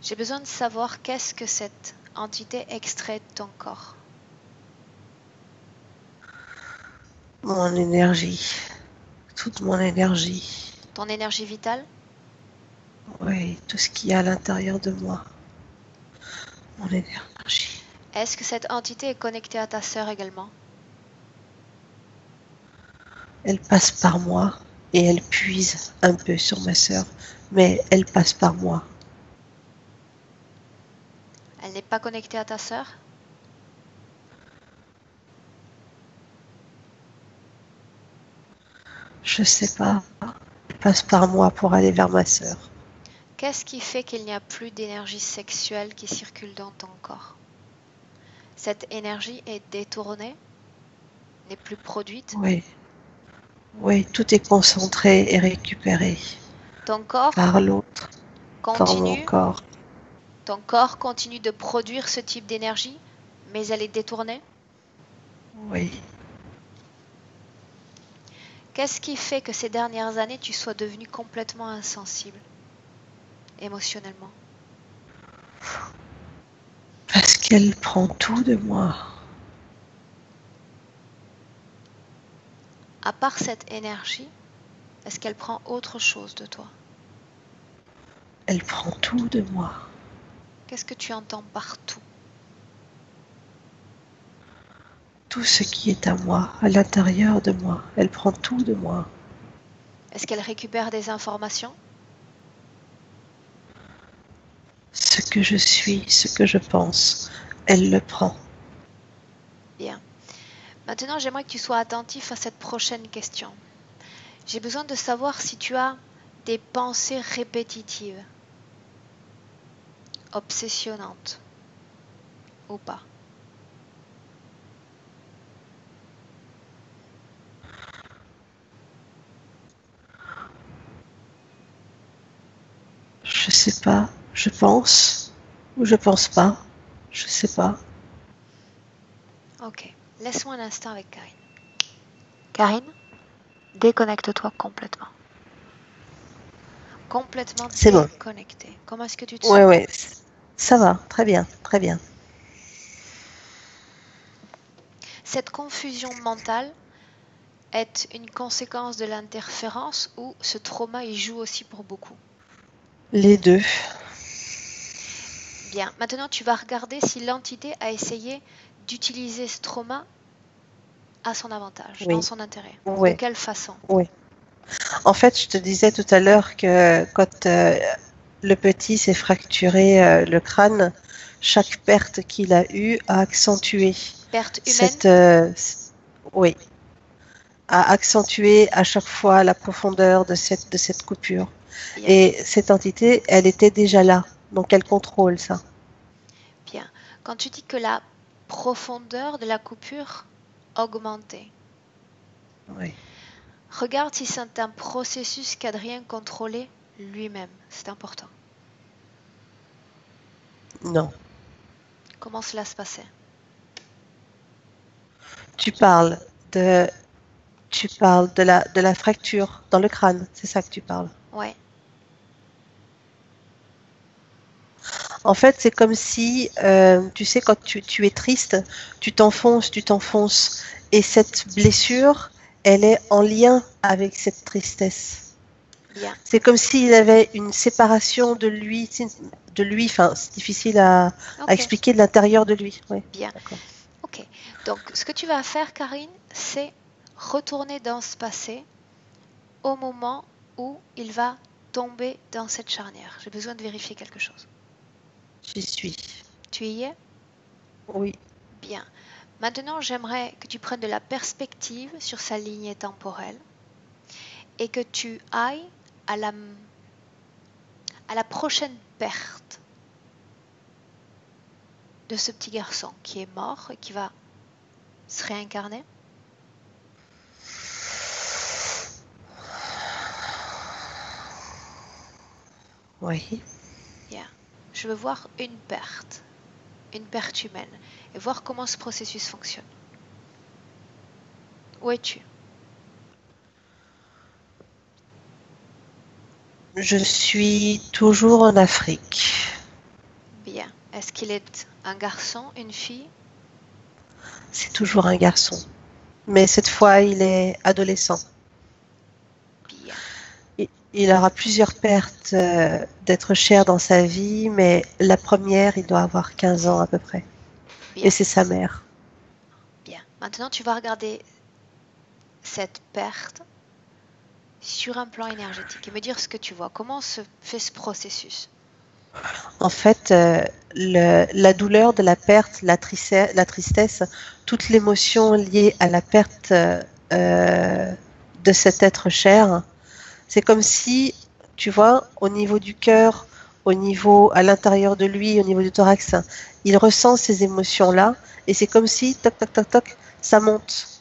J'ai besoin de savoir qu'est-ce que cette entité extrait de ton corps. Mon énergie. Toute mon énergie. Ton énergie vitale? Oui, tout ce qu'il y a à l'intérieur de moi. Mon énergie. Est-ce que cette entité est connectée à ta sœur également? Elle passe par moi et elle puise un peu sur ma sœur, mais elle passe par moi. Elle n'est pas connectée à ta sœur? Je sais pas. Elle passe par moi pour aller vers ma sœur. Qu'est-ce qui fait qu'il n'y a plus d'énergie sexuelle qui circule dans ton corps? Cette énergie est détournée, n'est plus produite. Oui, oui, tout est concentré et récupéré Ton corps par l'autre, par mon continue, corps. ton corps continue de produire ce type d'énergie, mais elle est détournée. Oui. Qu'est-ce qui fait que ces dernières années, tu sois devenu complètement insensible émotionnellement? Parce qu'elle prend tout de moi. À part cette énergie, est-ce qu'elle prend autre chose de toi? Elle prend tout de moi. Qu'est-ce que tu entends par tout? Tout ce qui est à moi, à l'intérieur de moi. Elle prend tout de moi. Est-ce qu'elle récupère des informations? Ce que je suis, ce que je pense, elle le prend. Bien. Maintenant, j'aimerais que tu sois attentif à cette prochaine question. J'ai besoin de savoir si tu as des pensées répétitives, obsessionnantes ou pas. Je sais pas, je pense ou je pense pas, je sais pas. Ok, laisse-moi un instant avec Karine. Karine, déconnecte-toi complètement. Complètement C'est bon. déconnectée. Comment est-ce que tu te Ouais, sens? ouais, ça va, très bien, très bien. Cette confusion mentale est une conséquence de l'interférence ou ce trauma y joue aussi pour beaucoup? Les deux. Bien, maintenant tu vas regarder si l'entité a essayé d'utiliser ce trauma à son avantage, dans Oui, son intérêt. De ouais, quelle façon? ouais. En fait, je te disais tout à l'heure que quand le petit s'est fracturé le crâne, chaque perte qu'il a eue a accentué Perte humaine? cette, oui, a accentué à chaque fois la profondeur de cette coupure. Bien, Et cette entité, elle était déjà là, donc elle contrôle ça. bien. Quand tu dis que la profondeur de la coupure augmentait, Oui. regarde si c'est un processus qu'Adrien contrôlait lui-même. C'est important. Non. Comment cela se passait? Tu parles de, tu parles de la fracture dans le crâne, c'est ça que tu parles. Ouais, En fait, c'est comme si, tu sais, quand tu es triste, tu t'enfonces. Et cette blessure, elle est en lien avec cette tristesse. bien. C'est comme s'il avait une séparation de lui. Enfin, c'est difficile à Ok, expliquer de l'intérieur de lui. Oui, bien. d'accord. Ok. Donc, ce que tu vas faire, Karine, c'est retourner dans ce passé au moment où il va tomber dans cette charnière. J'ai besoin de vérifier quelque chose. J'y suis. Tu y es? Oui, Bien. Maintenant, j'aimerais que tu prennes de la perspective sur sa lignée temporelle et que tu ailles à la prochaine perte de ce petit garçon qui est mort et qui va se réincarner. oui. Bien. Je veux voir une perte humaine, et voir comment ce processus fonctionne. Où es-tu? Je suis toujours en Afrique. Bien. Est-ce qu'il est un garçon, une fille? C'est toujours un garçon. Mais cette fois, il est adolescent. Bien. Il aura plusieurs pertes d'être cher dans sa vie, mais la première, il doit avoir 15 ans à peu près. Et Bien. c'est sa mère. Bien. Maintenant, tu vas regarder cette perte sur un plan énergétique et me dire ce que tu vois. Comment se fait ce processus? En fait, la douleur de la perte, la tristesse, toute l'émotion liée à la perte de cet être cher, c'est comme si tu vois, au niveau du cœur, au niveau à l'intérieur de lui, au niveau du thorax, il ressent ces émotions-là et c'est comme si, toc, toc, toc, toc, ça monte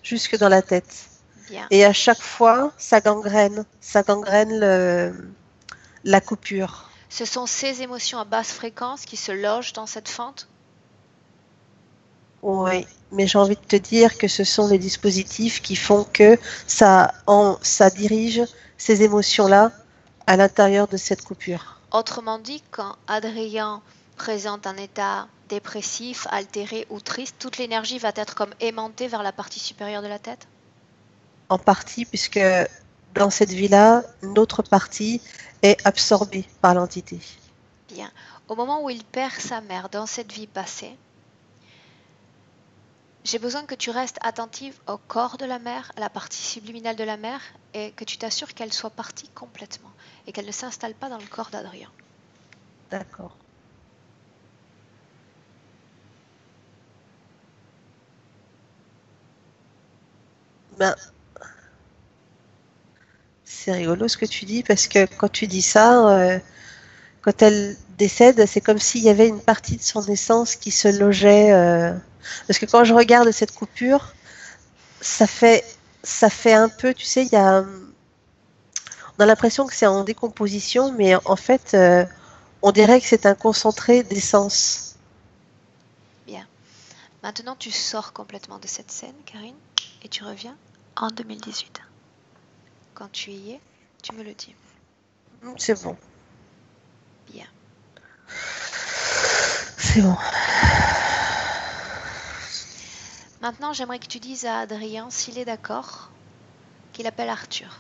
jusque dans la tête. Bien. Et à chaque fois, ça gangrène la coupure. Ce sont ces émotions à basse fréquence qui se logent dans cette fente? Oui, mais j'ai envie de te dire que ce sont les dispositifs qui font que ça dirige ces émotions-là à l'intérieur de cette coupure. Autrement dit, quand Adrien présente un état dépressif, altéré ou triste, toute l'énergie va être comme aimantée vers la partie supérieure de la tête? En partie, puisque dans cette vie-là, notre partie est absorbée par l'entité. Bien. Au moment où il perd sa mère dans cette vie passée, j'ai besoin que tu restes attentive au corps de la mère, à la partie subliminale de la mère, et que tu t'assures qu'elle soit partie complètement et qu'elle ne s'installe pas dans le corps d'Adrien. D'accord. Ben, c'est rigolo ce que tu dis parce que quand tu dis ça, quand elle décède, c'est comme s'il y avait une partie de son essence qui se logeait. Parce que quand je regarde cette coupure, ça fait, ça fait un peu, tu sais, on a l'impression que c'est en décomposition, mais en fait, on dirait que c'est un concentré d'essence. Bien. Maintenant, tu sors complètement de cette scène, Karine, et tu reviens en 2018. Quand tu y es, tu me le dis. C'est bon, Bien. c'est bon. Maintenant, j'aimerais que tu dises à Adrien, s'il est d'accord, qu'il appelle Arthur.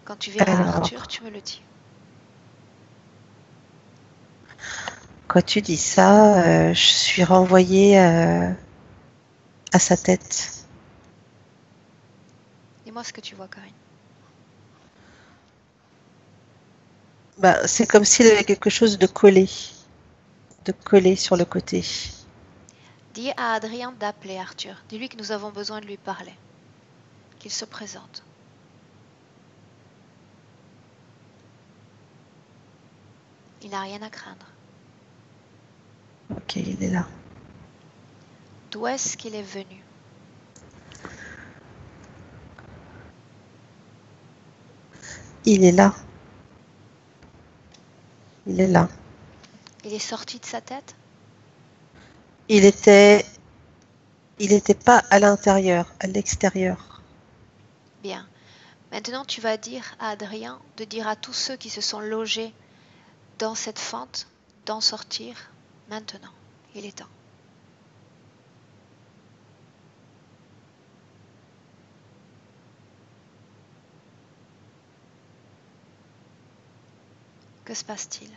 Quand tu verras Alors, Arthur, tu me le dis. quand tu dis ça, je suis renvoyée à sa tête. Dis-moi ce que tu vois, Karine. Ben, c'est comme s'il avait quelque chose de collé sur le côté. Dis à Adrien d'appeler Arthur. Dis-lui que nous avons besoin de lui parler. Qu'il se présente. Il n'a rien à craindre. Ok, il est là. D'où est-ce qu'il est venu? Il est là. Il est là. Il est sorti de sa tête? Il était, il n'était pas à l'intérieur, à l'extérieur. Bien. Maintenant, tu vas dire à Adrien de dire à tous ceux qui se sont logés dans cette fente d'en sortir maintenant. Il est temps. Que se passe-t-il?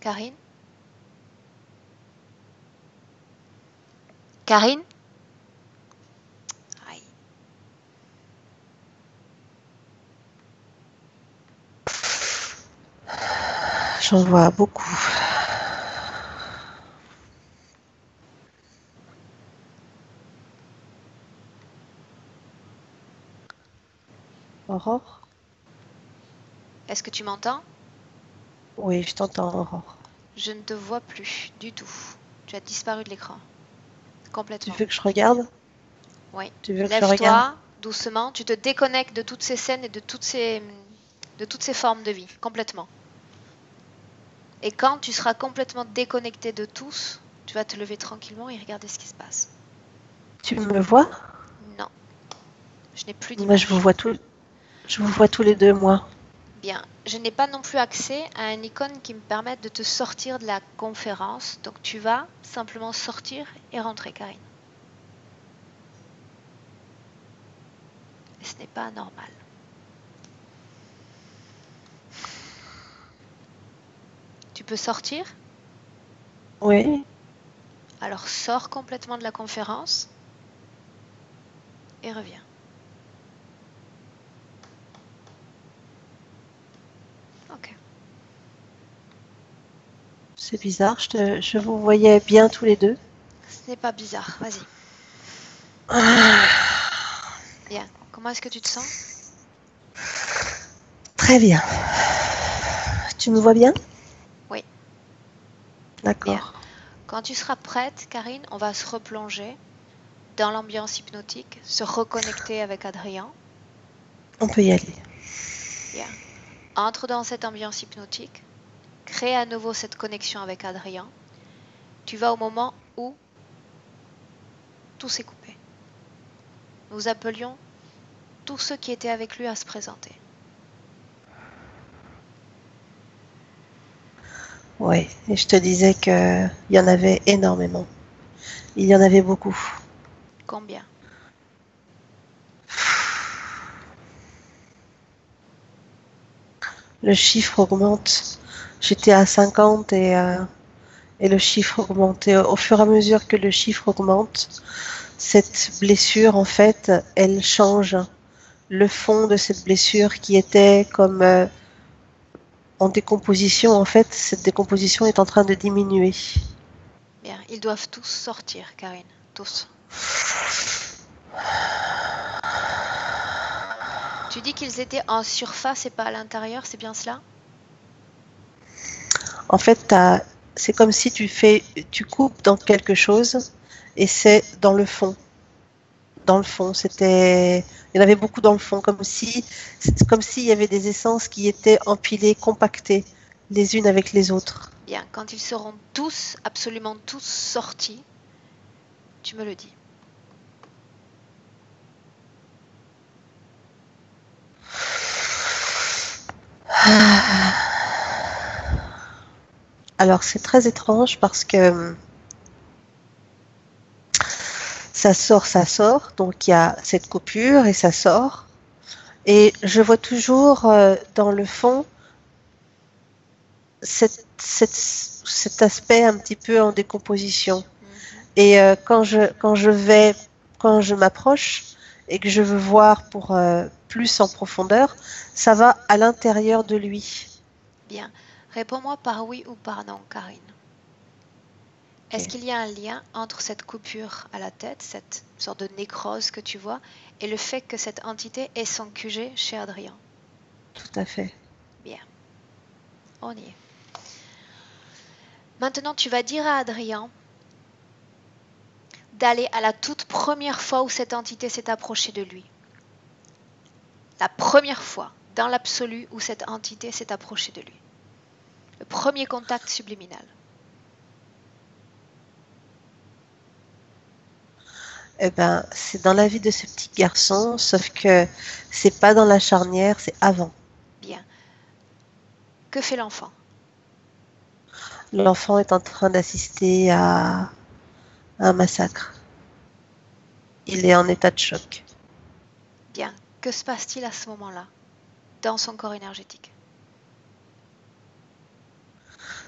Karine? Karine? Aïe. J'en vois beaucoup. Aurore? Est-ce que tu m'entends? Oui, je t'entends, Aurore. Je ne te vois plus du tout. Tu as disparu de l'écran. Tu Complètement. veux que je regarde? Oui. Tu veux que je regarde? Lève-toi doucement. Tu te déconnectes de toutes ces scènes et de toutes ces formes de vie. Complètement. Et quand tu seras complètement déconnecté de tous, tu vas te lever tranquillement et regarder ce qui se passe. Tu me vois? Non. Je n'ai plus Moi, d'image. je vous vois tous les deux, moi. Bien. Je n'ai pas non plus accès à une icône qui me permette de te sortir de la conférence. Donc tu vas simplement sortir et rentrer, Karine. Et ce n'est pas normal. Tu peux sortir? Oui. Alors sors complètement de la conférence et reviens. Ok. C'est bizarre, je vous voyais bien tous les deux. Ce n'est pas bizarre, vas-y. Bien. Comment est-ce que tu te sens? Très bien. Tu me vois bien? Oui. D'accord. Quand tu seras prête, Karine, on va se replonger dans l'ambiance hypnotique, se reconnecter avec Adrien. On peut y aller. Bien. Entre dans cette ambiance hypnotique, crée à nouveau cette connexion avec Adrien. Tu vas au moment où tout s'est coupé. Nous appelions tous ceux qui étaient avec lui à se présenter. Oui, et je te disais qu'il y en avait énormément. Il y en avait beaucoup. Combien? Le chiffre augmente. J'étais à 50 et le chiffre augmente. Et au fur et à mesure que le chiffre augmente, cette blessure, en fait, elle change le fond de cette blessure qui était comme en décomposition. En fait, cette décomposition est en train de diminuer. Bien, ils doivent tous sortir, Karine. Tous. Tu dis qu'ils étaient en surface et pas à l'intérieur, c'est bien cela? En fait, c'est comme si tu coupes dans quelque chose et c'est dans le fond. Dans le fond, il y en avait beaucoup dans le fond, comme s'il y avait des essences qui étaient empilées, compactées, les unes avec les autres. Bien, quand ils seront tous, absolument tous sortis, tu me le dis. Alors c'est très étrange parce que ça sort, donc il y a cette coupure et ça sort. Et je vois toujours dans le fond cet aspect un petit peu en décomposition. Et quand je m'approche et que je veux voir pour plus en profondeur, ça va à l'intérieur de lui. Bien, réponds-moi par oui ou par non, Karine. Est-ce qu'il y a un lien entre cette coupure à la tête, cette sorte de nécrose que tu vois, et le fait que cette entité ait son QG chez Adrien? Tout à fait. Bien, on y est. Maintenant, tu vas dire à Adrien d'aller à la toute première fois où cette entité s'est approchée de lui. La première fois, dans l'absolu, où cette entité s'est approchée de lui. Le premier contact subliminal. Eh ben, c'est dans la vie de ce petit garçon, sauf que c'est pas dans la charnière, c'est avant. Bien. Que fait l'enfant? L'enfant est en train d'assister à un massacre. Il est en état de choc. Bien. Que se passe-t-il à ce moment-là, dans son corps énergétique?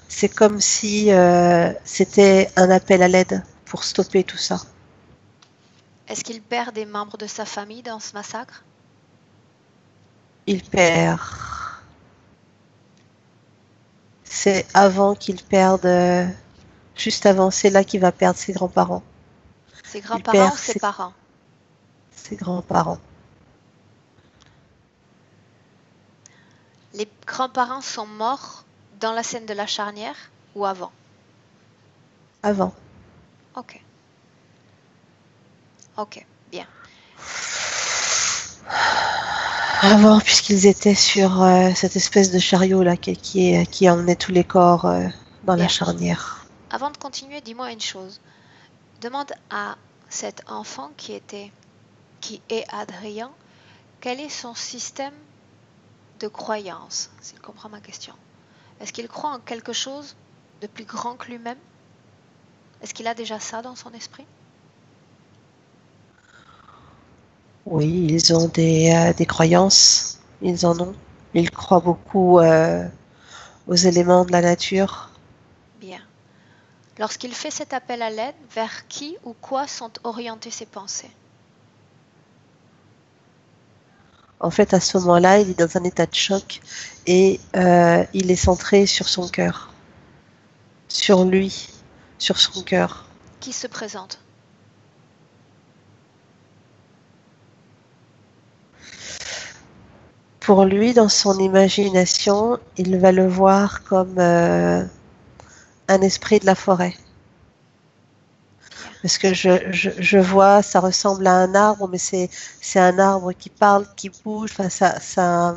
C'est comme si c'était un appel à l'aide pour stopper tout ça. Est-ce qu'il perd des membres de sa famille dans ce massacre? Il perd. C'est avant qu'il perde. Juste avant, c'est là qu'il va perdre ses grands-parents. Ses Il grands-parents perd ou ses parents? ses grands-parents. Les grands-parents sont morts dans la scène de la charnière ou avant? Avant. Ok. Ok, bien. Avant, puisqu'ils étaient sur cette espèce de chariot là qui emmenait tous les corps dans la Bien. charnière. Avant de continuer, dis-moi une chose. Demande à cet enfant qui est Adrien, quel est son système de croyance, s'il comprend ma question. Est-ce qu'il croit en quelque chose de plus grand que lui-même? Est-ce qu'il a déjà ça dans son esprit? Oui, ils ont des croyances. Ils en ont. Ils croient beaucoup aux éléments de la nature. Bien. Lorsqu'il fait cet appel à l'aide, vers qui ou quoi sont orientées ses pensées? En fait, à ce moment-là, il est dans un état de choc et il est centré sur son cœur. sur lui, sur son cœur. Qui se présente? Pour lui, dans son imagination, il va le voir comme un esprit de la forêt. Bien. Parce que je vois, ça ressemble à un arbre, mais c'est un arbre qui parle, qui bouge. Enfin,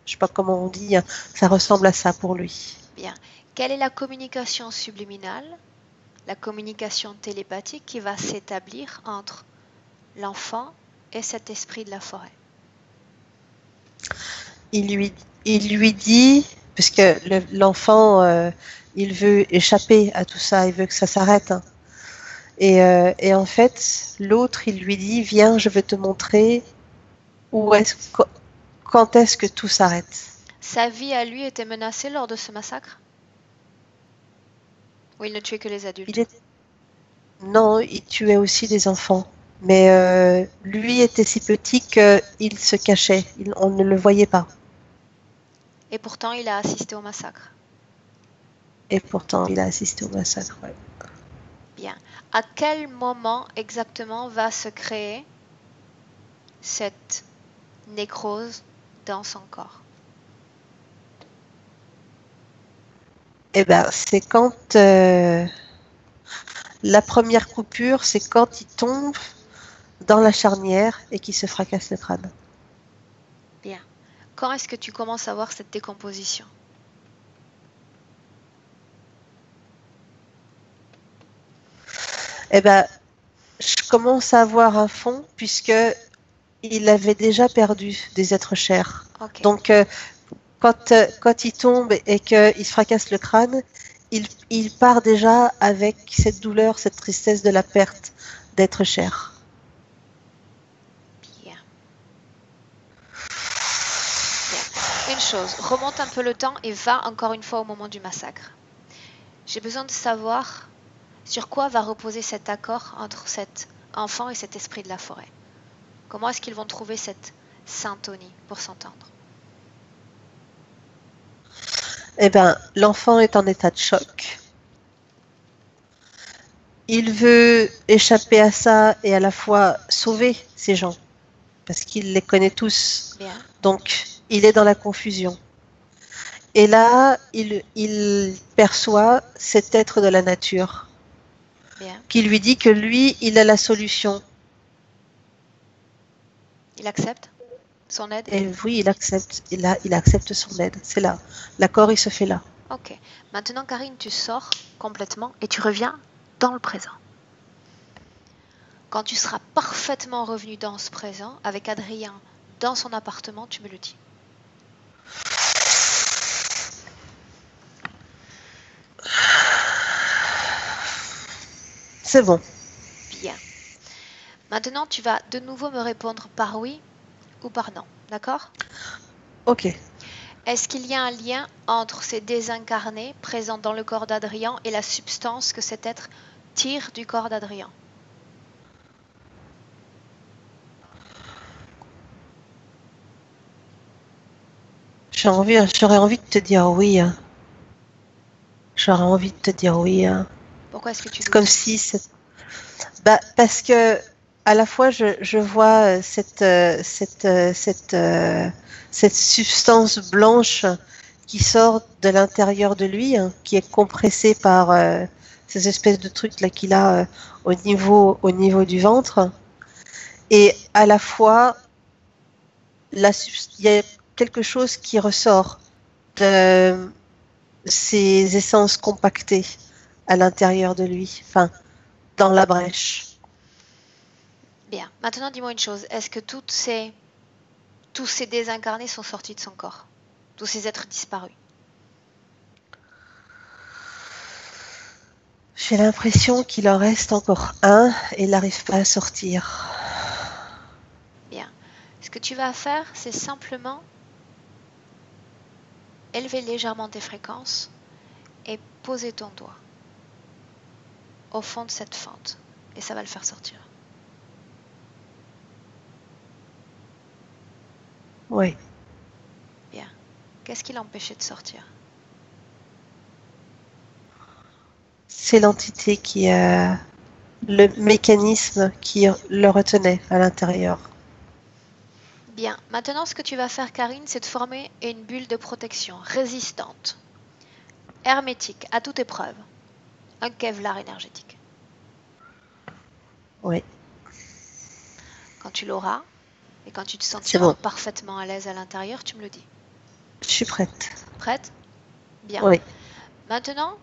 je sais pas comment on dit, hein, ça ressemble à ça pour lui. Bien. Quelle est la communication subliminale, la communication télépathique qui va s'établir entre l'enfant et cet esprit de la forêt? Il lui dit, parce que l'enfant, il veut échapper à tout ça, il veut que ça s'arrête, hein. Et en fait, l'autre, il lui dit, viens, je vais te montrer où est-ce, quand est-ce que tout s'arrête. Sa vie à lui était menacée lors de ce massacre? Ou il ne tuait que les adultes? Non, il tuait aussi des enfants. Mais lui était si petit qu'il se cachait. On ne le voyait pas. Et pourtant, il a assisté au massacre. Et pourtant, il a assisté au massacre. Ouais. Bien. À quel moment exactement va se créer cette nécrose dans son corps? Eh ben, c'est quand la première coupure, c'est quand il tombe dans la charnière et qu'il se fracasse le crâne. Bien. Quand est-ce que tu commences à voir cette décomposition? Eh ben, je commence à avoir un fond puisque il avait déjà perdu des êtres chers. Ok. Donc, quand il tombe et qu'il se fracasse le crâne, il part déjà avec cette douleur, cette tristesse de la perte d'êtres chers. Bien. Bien. Une chose, remonte un peu le temps et va encore une fois au moment du massacre. J'ai besoin de savoir sur quoi va reposer cet accord entre cet enfant et cet esprit de la forêt. Comment est-ce qu'ils vont trouver cette syntonie pour s'entendre? Eh ben, l'enfant est en état de choc. Il veut échapper à ça et à la fois sauver ces gens, parce qu'il les connaît tous. Bien. Donc, il est dans la confusion. Et là, il perçoit cet être de la nature Bien. qui lui dit que lui, il a la solution. Il accepte son aide? Et oui, il accepte son aide. C'est là. L'accord, il se fait là. Ok. Maintenant, Karine, tu sors complètement et tu reviens dans le présent. Quand tu seras parfaitement revenu dans ce présent, avec Adrien dans son appartement, tu me le dis. C'est bon. Bien. Maintenant, tu vas de nouveau me répondre par oui ou par non. D'accord? Ok. Est-ce qu'il y a un lien entre ces désincarnés présents dans le corps d'Adrien et la substance que cet être tire du corps d'Adrien? J'aurais envie de te dire oui, hein. J'aurais envie de te dire oui, hein. Pourquoi est-ce que tu C'est comme doutes? si bah, parce que à la fois je vois cette substance blanche qui sort de l'intérieur de lui, hein, qui est compressée par ces espèces de trucs là qu'il a au niveau du ventre, et à la fois il y a quelque chose qui ressort de ces essences compactées à l'intérieur de lui, enfin dans la brèche. Bien. Maintenant, dis-moi une chose. Est-ce que tous ces désincarnés sont sortis de son corps? Tous ces êtres disparus? J'ai l'impression qu'il en reste encore un et il n'arrive pas à sortir. Bien. Ce que tu vas faire, c'est simplement élever légèrement tes fréquences et poser ton doigt au fond de cette fente. Et ça va le faire sortir. Oui. Bien. Qu'est-ce qui l'empêchait de sortir? C'est l'entité qui a le mécanisme qui le retenait à l'intérieur. Bien. Maintenant, ce que tu vas faire, Karine, c'est de former une bulle de protection résistante, hermétique, à toute épreuve. Un Kevlar énergétique. Oui, Quand tu l'auras, et quand tu te c'est sentiras bon. parfaitement à l'aise à l'intérieur, tu me le dis. Je suis prête. Prête? Bien. Oui, Maintenant,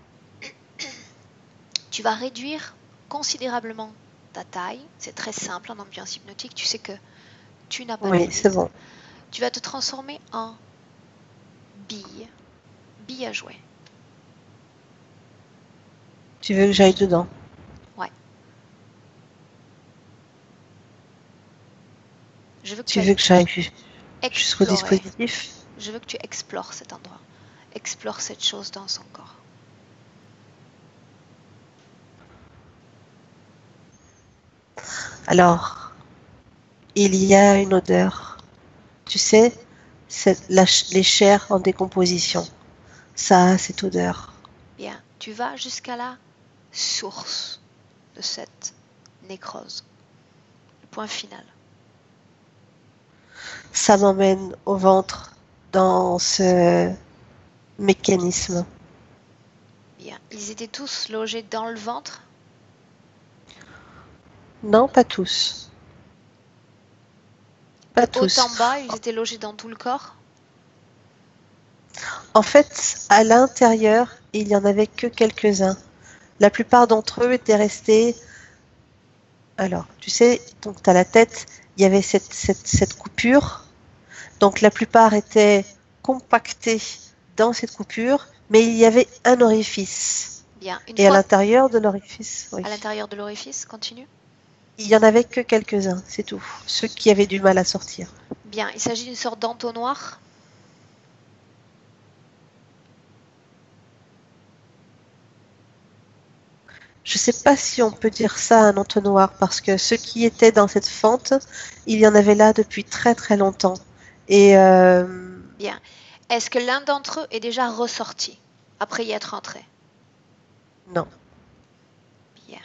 tu vas réduire considérablement ta taille. C'est très simple en ambiance hypnotique. Tu sais que tu n'as pas de oui, c'est limite. bon. Tu vas te transformer en bille à jouer. Tu veux que j'aille dedans? Ouais. Je veux que tu Tu veux ailles que j'aille jusqu'au explorer. dispositif? Je veux que tu explores cet endroit. Explore cette chose dans son corps. Alors, il y a une odeur. Tu sais, c'est les chairs en décomposition. Ça a cette odeur. Bien. Tu vas jusqu'à la source de cette nécrose. Le point final. Ça m'emmène au ventre dans ce mécanisme. Bien. Ils étaient tous logés dans le ventre. Non, pas tous. De Pas haut tous. en bas, ils étaient logés dans tout le corps. En fait, à l'intérieur, il n'y en avait que quelques-uns. La plupart d'entre eux étaient restés. Alors, tu sais, donc tu as la tête, il y avait cette coupure. Donc la plupart étaient compactés dans cette coupure, mais il y avait un orifice. Bien. Une Et à fois l'intérieur de l'orifice, oui. à l'intérieur de l'orifice, continue. Il n'y en avait que quelques-uns, c'est tout. Ceux qui avaient du mal à sortir. Bien. Il s'agit d'une sorte d'entonnoir. Je ne sais pas si on peut dire ça un entonnoir, parce que ceux qui étaient dans cette fente, il y en avait là depuis très très longtemps. Et Bien. Est-ce que l'un d'entre eux est déjà ressorti après y être entré? non, Bien.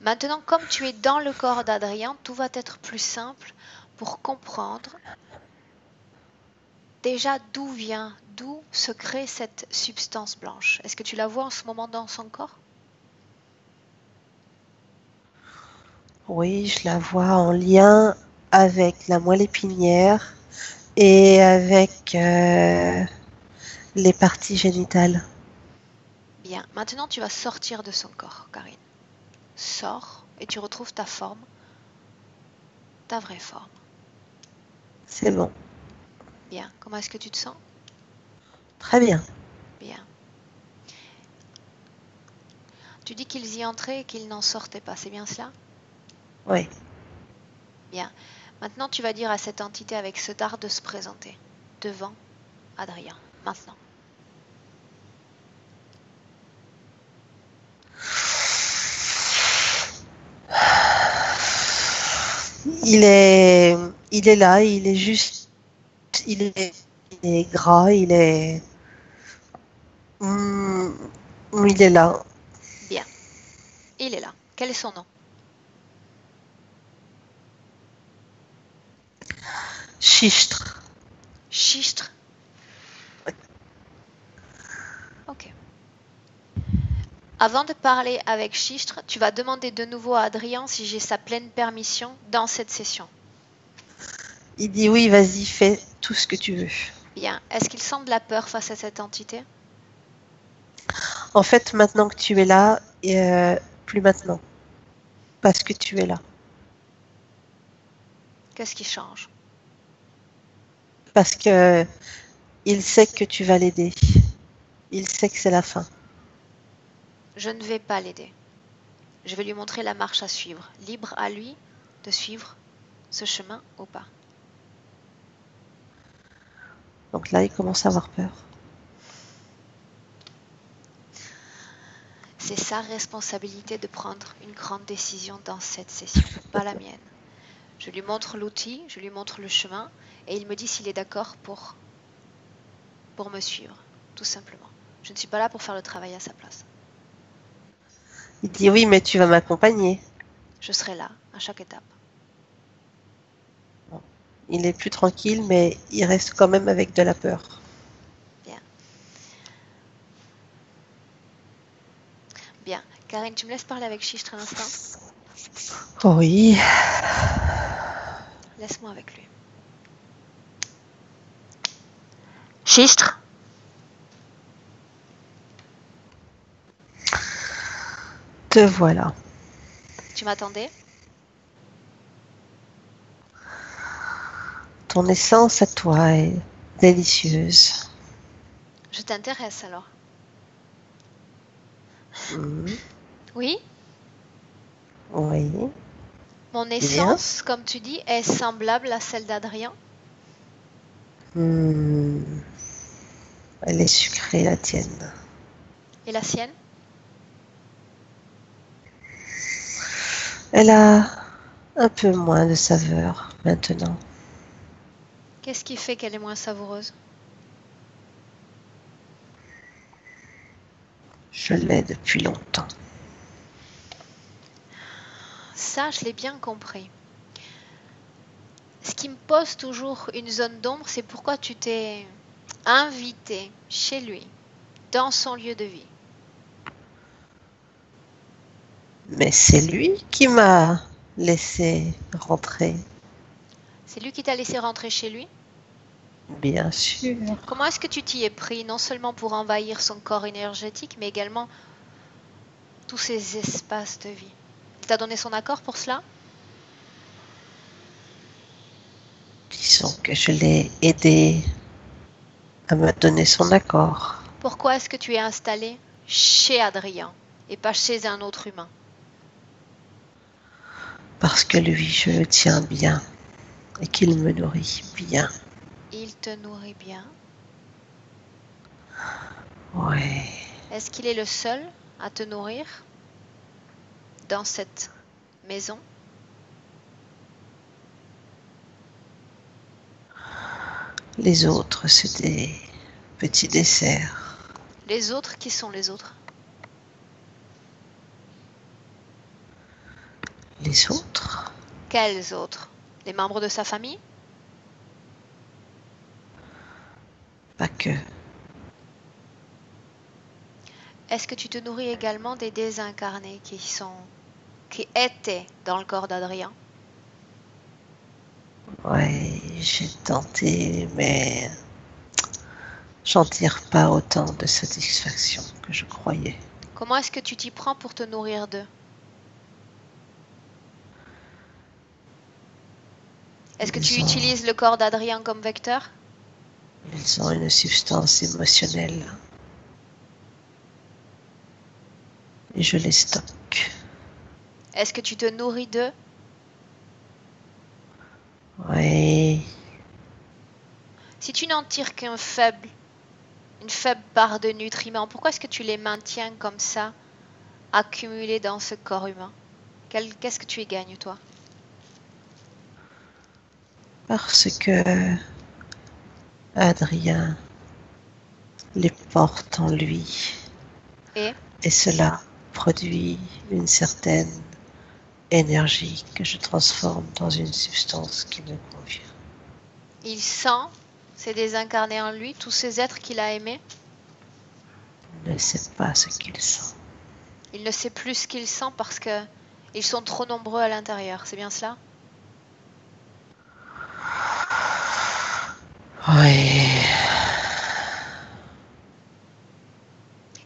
Maintenant, comme tu es dans le corps d'Adrien, tout va être plus simple pour comprendre déjà d'où se crée cette substance blanche. Est-ce que tu la vois en ce moment dans son corps? oui, je la vois en lien avec la moelle épinière et avec les parties génitales. Bien. Maintenant, tu vas sortir de son corps, Karine. Sors et tu retrouves ta forme, ta vraie forme. C'est bon, Bien. Comment est-ce que tu te sens? très bien. Bien. Tu dis qu'ils y entraient et qu'ils n'en sortaient pas, c'est bien cela? Oui, Bien. Maintenant, tu vas dire à cette entité avec ce dard de se présenter devant Adrien. Maintenant. il est là, il est juste, il est gras, hmm, il est là. Bien. Il est là. Quel est son nom? Chichtre. Chichtre. Ok. Avant de parler avec Chichtre, tu vas demander de nouveau à Adrien si j'ai sa pleine permission dans cette session. Il dit oui, vas-y, fais tout ce que tu veux. Bien. Est-ce qu'il sent de la peur face à cette entité? En fait, maintenant que tu es là, plus maintenant, parce que tu es là, Qu'est-ce qui change? parce que il sait que tu vas l'aider. Il sait que c'est la fin. Je ne vais pas l'aider. Je vais lui montrer la marche à suivre. Libre à lui de suivre ce chemin ou pas. Donc là, il commence à avoir peur. C'est sa responsabilité de prendre une grande décision dans cette session, pas la mienne. Je lui montre l'outil, je lui montre le chemin, et il me dit s'il est d'accord pour me suivre, tout simplement. Je ne suis pas là pour faire le travail à sa place. Il dit oui, mais tu vas m'accompagner. Je serai là, à chaque étape. Il est plus tranquille, mais il reste quand même avec de la peur. Bien. Bien. Karine, tu me laisses parler avec Chichtre un instant? Oui. Laisse-moi avec lui. Chichtre? Te voilà. Tu m'attendais? Ton essence à toi est délicieuse. Je t'intéresse alors. Mhm. Oui? Oui. Mon Bien. essence, comme tu dis, est semblable à celle d'Adrien? Hmm. Elle est sucrée, la tienne. Et la sienne? Elle a un peu moins de saveur maintenant. Qu'est-ce qui fait qu'elle est moins savoureuse? Je l'ai depuis longtemps. Ça, je l'ai bien compris. Ce qui me pose toujours une zone d'ombre, c'est pourquoi tu t'es invité chez lui, dans son lieu de vie. Mais c'est lui qui m'a laissé rentrer, C'est lui qui t'a laissé rentrer chez lui? bien sûr. Comment est-ce que tu t'y es pris, non seulement pour envahir son corps énergétique, mais également tous ces espaces de vie? Il t'a donné son accord pour cela? Disons que je l'ai aidé à me donner son accord. Pourquoi est-ce que tu es installé chez Adrien et pas chez un autre humain? Parce que lui, je le tiens bien et qu'il me nourrit bien. Il te nourrit bien. Ouais. Est-ce qu'il est le seul à te nourrir dans cette maison? Les autres, c'est des petits desserts. Les autres, qui sont les autres? Les autres, Quels autres? Les membres de sa famille? pas que. Est-ce que tu te nourris également des désincarnés qui étaient dans le corps d'Adrien? Ouais, j'ai tenté, mais j'en tire pas autant de satisfaction que je croyais. Comment est-ce que tu t'y prends pour te nourrir d'eux? Est-ce que tu utilises le corps d'Adrien comme vecteur? Ils ont une substance émotionnelle et je les stocke. Est-ce que tu te nourris d'eux? Ouais, Si tu n'en tires une faible part de nutriments, pourquoi est-ce que tu les maintiens comme ça, accumulés dans ce corps humain? Qu'est-ce que tu y gagnes, toi? parce que Adrien les porte en lui Et et cela produit une certaine énergie que je transforme dans une substance qui me convient. il sent ces désincarnés en lui, tous ces êtres qu'il a aimés. Il ne sait pas ce qu'il sent. Il ne sait plus ce qu'il sent parce que ils sont trop nombreux à l'intérieur. C'est bien cela? Oui,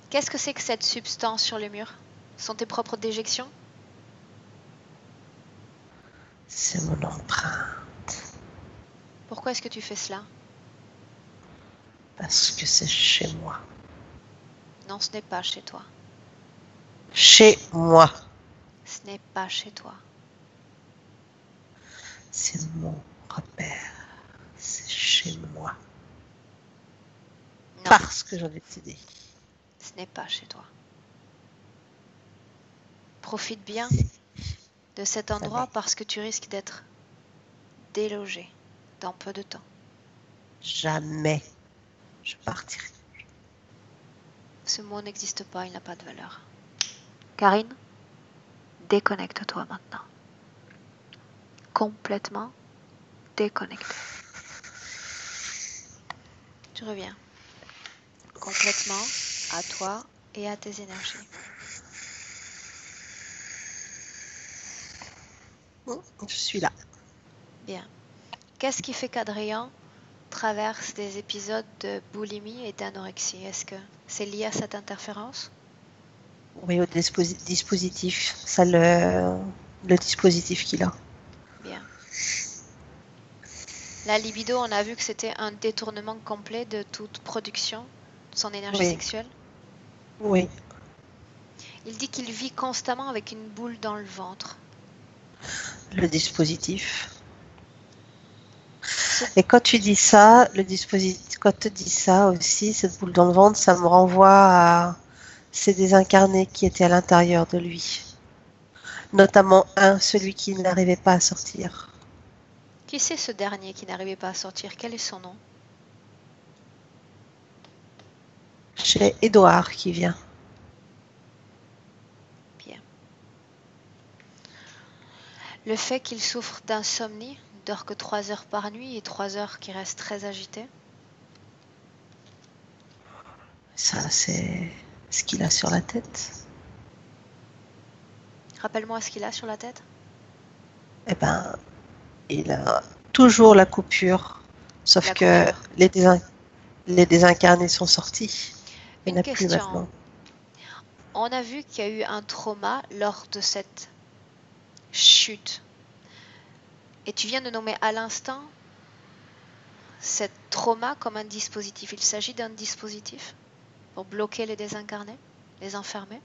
Qu'est-ce que c'est que cette substance sur les murs? Ce sont tes propres déjections? c'est mon emprunt Pourquoi est-ce que tu fais cela? parce que c'est chez moi. Non, ce n'est pas chez toi. Chez moi, Ce n'est pas chez toi. c'est mon repère. C'est chez moi. Non, Parce que j'en ai décidé. ce n'est pas chez toi. Profite bien de cet endroit Jamais, parce que tu risques d'être délogé dans peu de temps. jamais je partirai. Ce mot n'existe pas, il n'a pas de valeur. Karine? déconnecte-toi maintenant. Complètement déconnecté. Tu reviens complètement à toi et à tes énergies. Je suis là. Bien. Qu'est-ce qui fait qu'Adrien traverse des épisodes de boulimie et d'anorexie? Est-ce que c'est lié à cette interférence? Oui, au dispositif. Ça, le dispositif qu'il a. Bien. La libido, on a vu que c'était un détournement complet de toute production de son énergie Oui. sexuelle. Oui. Il dit qu'il vit constamment avec une boule dans le ventre. Le dispositif. Et quand tu dis ça, le dispositif, quand tu dis ça aussi, cette boule dans le ventre, ça me renvoie à ces désincarnés qui étaient à l'intérieur de lui. Notamment celui qui n'arrivait pas à sortir. Qui c'est ce dernier qui n'arrivait pas à sortir? Quel est son nom? J'ai Édouard qui vient. Bien. Le fait qu'il souffre d'insomnie, il dort que 3 heures par nuit et 3 heures qui restent très agité. Ça, c'est ce qu'il a sur la tête. Rappelle-moi ce qu'il a sur la tête. Eh ben, il a toujours la coupure. Sauf La que coupure. les désincarnés sont sortis. Il n'y en Une a plus question. maintenant. On a vu qu'il y a eu un trauma lors de cette chute. Et tu viens de nommer à l'instant cet trauma comme un dispositif. Il s'agit d'un dispositif pour bloquer les désincarnés, les enfermer.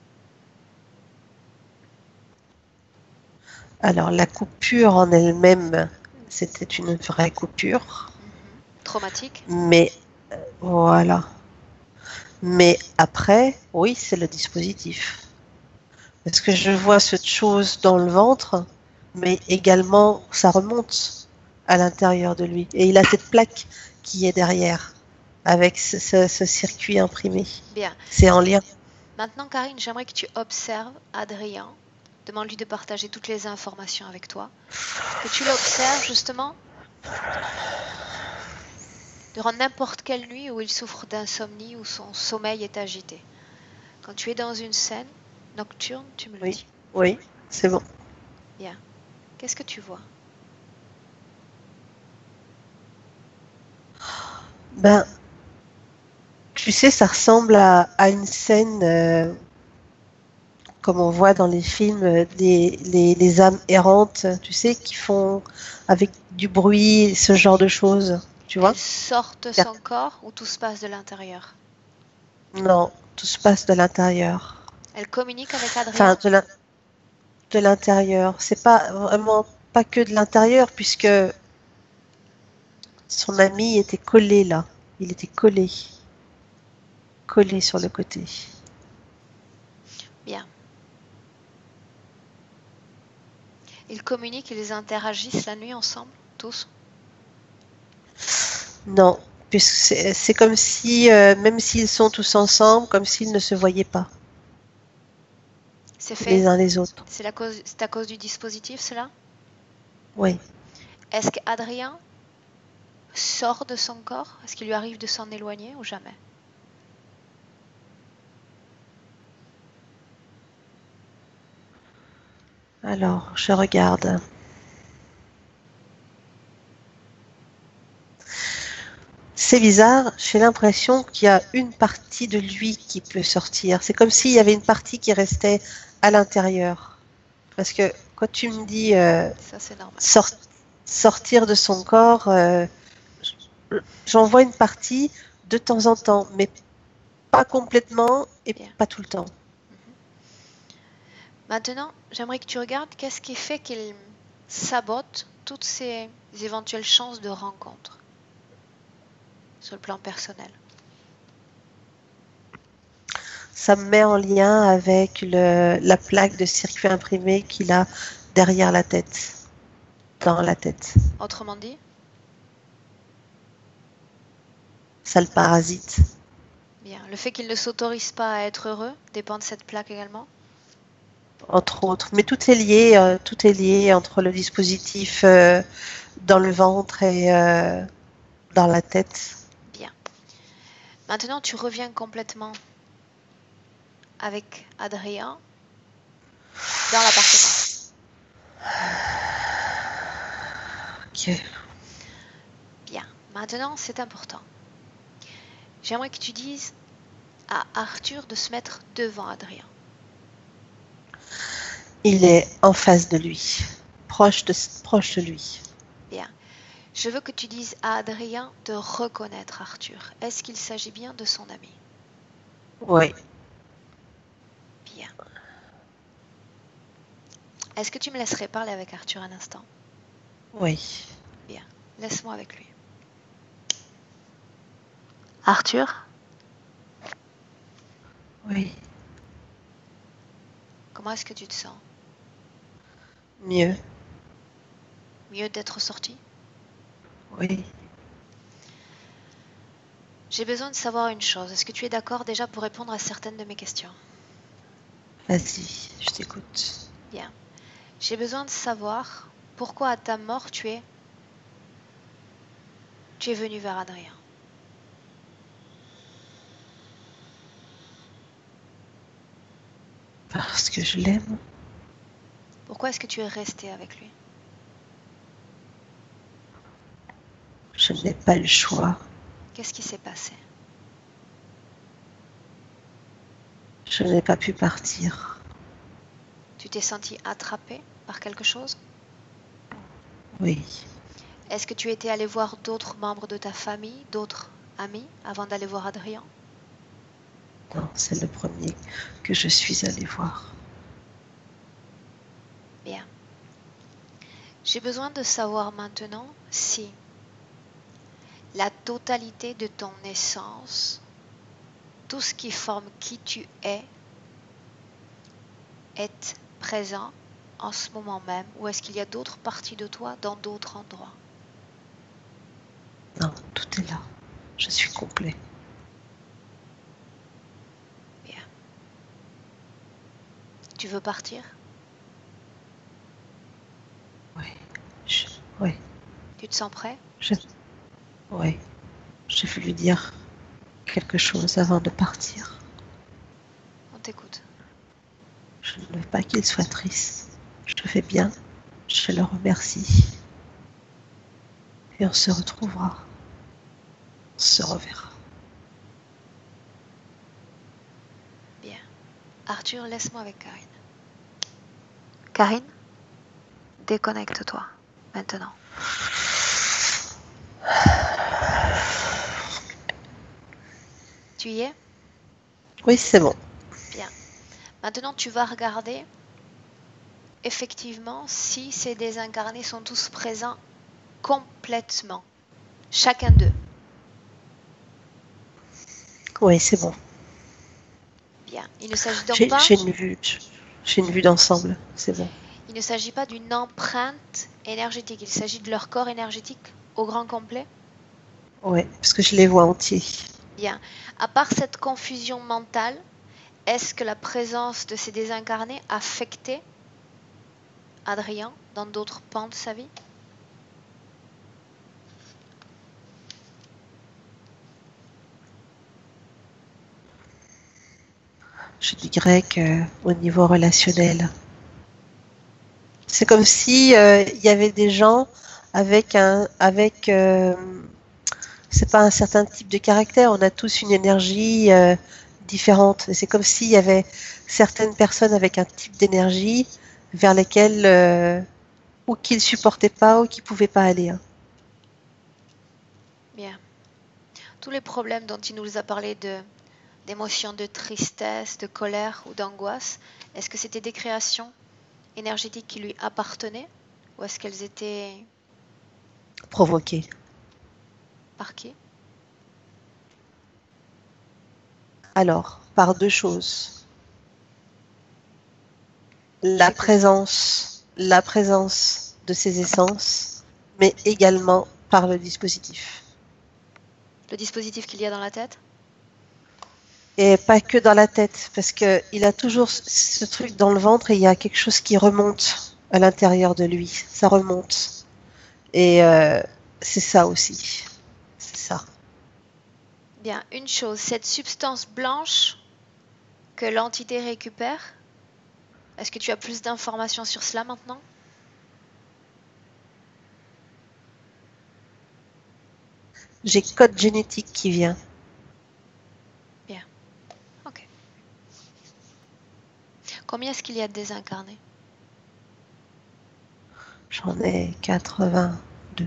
Alors, la coupure en elle-même, c'était une vraie coupure. Traumatique. Mais voilà. Mais après, oui, c'est le dispositif. Parce que je vois cette chose dans le ventre, mais également, ça remonte à l'intérieur de lui. Et il a cette plaque qui est derrière, avec ce circuit imprimé. Bien. C'est en lien. Maintenant, Karine, j'aimerais que tu observes Adrien. Demande-lui de partager toutes les informations avec toi. Que tu l'observes justement durant n'importe quelle nuit où il souffre d'insomnie, où son sommeil est agité. Quand tu es dans une scène nocturne, tu me le dis. Oui, c'est bon. Bien. Qu'est-ce que tu vois? Ben, tu sais, ça ressemble à une scène comme on voit dans les films, les âmes errantes, tu sais, qui font avec du bruit, ce genre de choses, tu vois? Elle sort de son corps ou tout se passe de l'intérieur? Non, tout se passe de l'intérieur. Elle communique avec Enfin, Adrien? de l'intérieur. C'est pas vraiment pas que de l'intérieur, puisque son ami était collé là. Il était collé. Collé sur le côté. Bien. Ils communiquent, ils interagissent la nuit ensemble, tous? Non, puisque c'est comme si, même s'ils sont tous ensemble, comme s'ils ne se voyaient pas, C'est fait. les uns les autres. C'est à cause du dispositif, cela? Oui. Est-ce qu'Adrien sort de son corps? Est-ce qu'il lui arrive de s'en éloigner ou jamais? Alors, je regarde. C'est bizarre, j'ai l'impression qu'il y a une partie de lui qui peut sortir. C'est comme s'il y avait une partie qui restait à l'intérieur. Parce que quand tu me dis Ça, c'est normal. sortir de son corps, j'en vois une partie de temps en temps, mais pas complètement et Bien. pas tout le temps. Maintenant, j'aimerais que tu regardes qu'est-ce qui fait qu'il sabote toutes ces éventuelles chances de rencontre sur le plan personnel. Ça me met en lien avec la plaque de circuit imprimé qu'il a derrière la tête, dans la tête. Autrement dit, Ça le parasite. bien, le fait qu'il ne s'autorise pas à être heureux dépend de cette plaque également. entre autres. Mais tout est lié entre le dispositif dans le ventre et dans la tête. Bien. Maintenant, tu reviens complètement avec Adrien dans l'appartement. Ok. Bien. Maintenant, c'est important. J'aimerais que tu dises à Arthur de se mettre devant Adrien. Il est en face de lui, proche de lui. Bien. Je veux que tu dises à Adrien de reconnaître Arthur. Est-ce qu'il s'agit bien de son ami? Oui. Bien. Est-ce que tu me laisserais parler avec Arthur un instant? Oui. Bien. Laisse-moi avec lui. Arthur, Oui. comment est-ce que tu te sens? Mieux. Mieux d'être sorti? Oui. J'ai besoin de savoir une chose. Est-ce que tu es d'accord déjà pour répondre à certaines de mes questions? Vas-y, je t'écoute. Bien. J'ai besoin de savoir pourquoi à ta mort tu es venu vers Adrien. Parce que je l'aime. Pourquoi est-ce que tu es resté avec lui? Je n'ai pas le choix. Qu'est-ce qui s'est passé? Je n'ai pas pu partir. Tu t'es senti attrapé par quelque chose? Oui. Est-ce que tu étais allé voir d'autres membres de ta famille, d'autres amis, avant d'aller voir Adrien? Non, c'est le premier que je suis allée voir. Bien. J'ai besoin de savoir maintenant si la totalité de ton essence, tout ce qui forme qui tu est présent en ce moment même, ou est-ce qu'il y a d'autres parties de toi dans d'autres endroits? Non, tout est là. Je suis complet. Bien. Tu veux partir? Oui. Oui. Tu te sens prêt? Oui. J'ai voulu dire quelque chose avant de partir. On t'écoute. Je ne veux pas qu'il soit triste. Je vais bien. Je le remercie. Et on se retrouvera. On se reverra. Bien. Arthur, laisse-moi avec Karine. Karine, déconnecte-toi maintenant. Tu y es? Oui, c'est bon. Bien. Maintenant, tu vas regarder effectivement si ces désincarnés sont tous présents complètement. Chacun d'eux. Oui, c'est bon. Bien. Il ne s'agit donc J'ai pas, une vue d'ensemble. C'est bon. il ne s'agit pas d'une empreinte énergétique. Il s'agit de leur corps énergétique au grand complet. Oui, parce que je les vois entiers. Bien. À part cette confusion mentale, est-ce que la présence de ces désincarnés a affecté Adrien dans d'autres pans de sa vie? Je dirais que au niveau relationnel, c'est comme si il y avait des gens avec c'est pas un certain type de caractère. On a tous une énergie différente. Et c'est comme s'il y avait certaines personnes avec un type d'énergie vers lesquelles ou qu'ils supportaient pas ou qu'ils pouvaient pas aller. Hein. Bien. Tous les problèmes dont il nous a parlé d'émotions de tristesse, de colère ou d'angoisse, est-ce que c'était des créations énergétiques qui lui appartenaient ou est-ce qu'elles étaient Provoqués. par qui? Alors, par deux choses. La présence de ces essences, mais également par le dispositif. Le dispositif qu'il y a dans la tête? Et pas que dans la tête, parce que il a toujours ce truc dans le ventre et il y a quelque chose qui remonte à l'intérieur de lui. Ça remonte. Et c'est ça aussi. C'est ça. Bien, une chose, cette substance blanche que l'entité récupère, est-ce que tu as plus d'informations sur cela maintenant? J'ai code génétique qui vient. Bien, ok. Combien est-ce qu'il y a de désincarnés? J'en ai 82.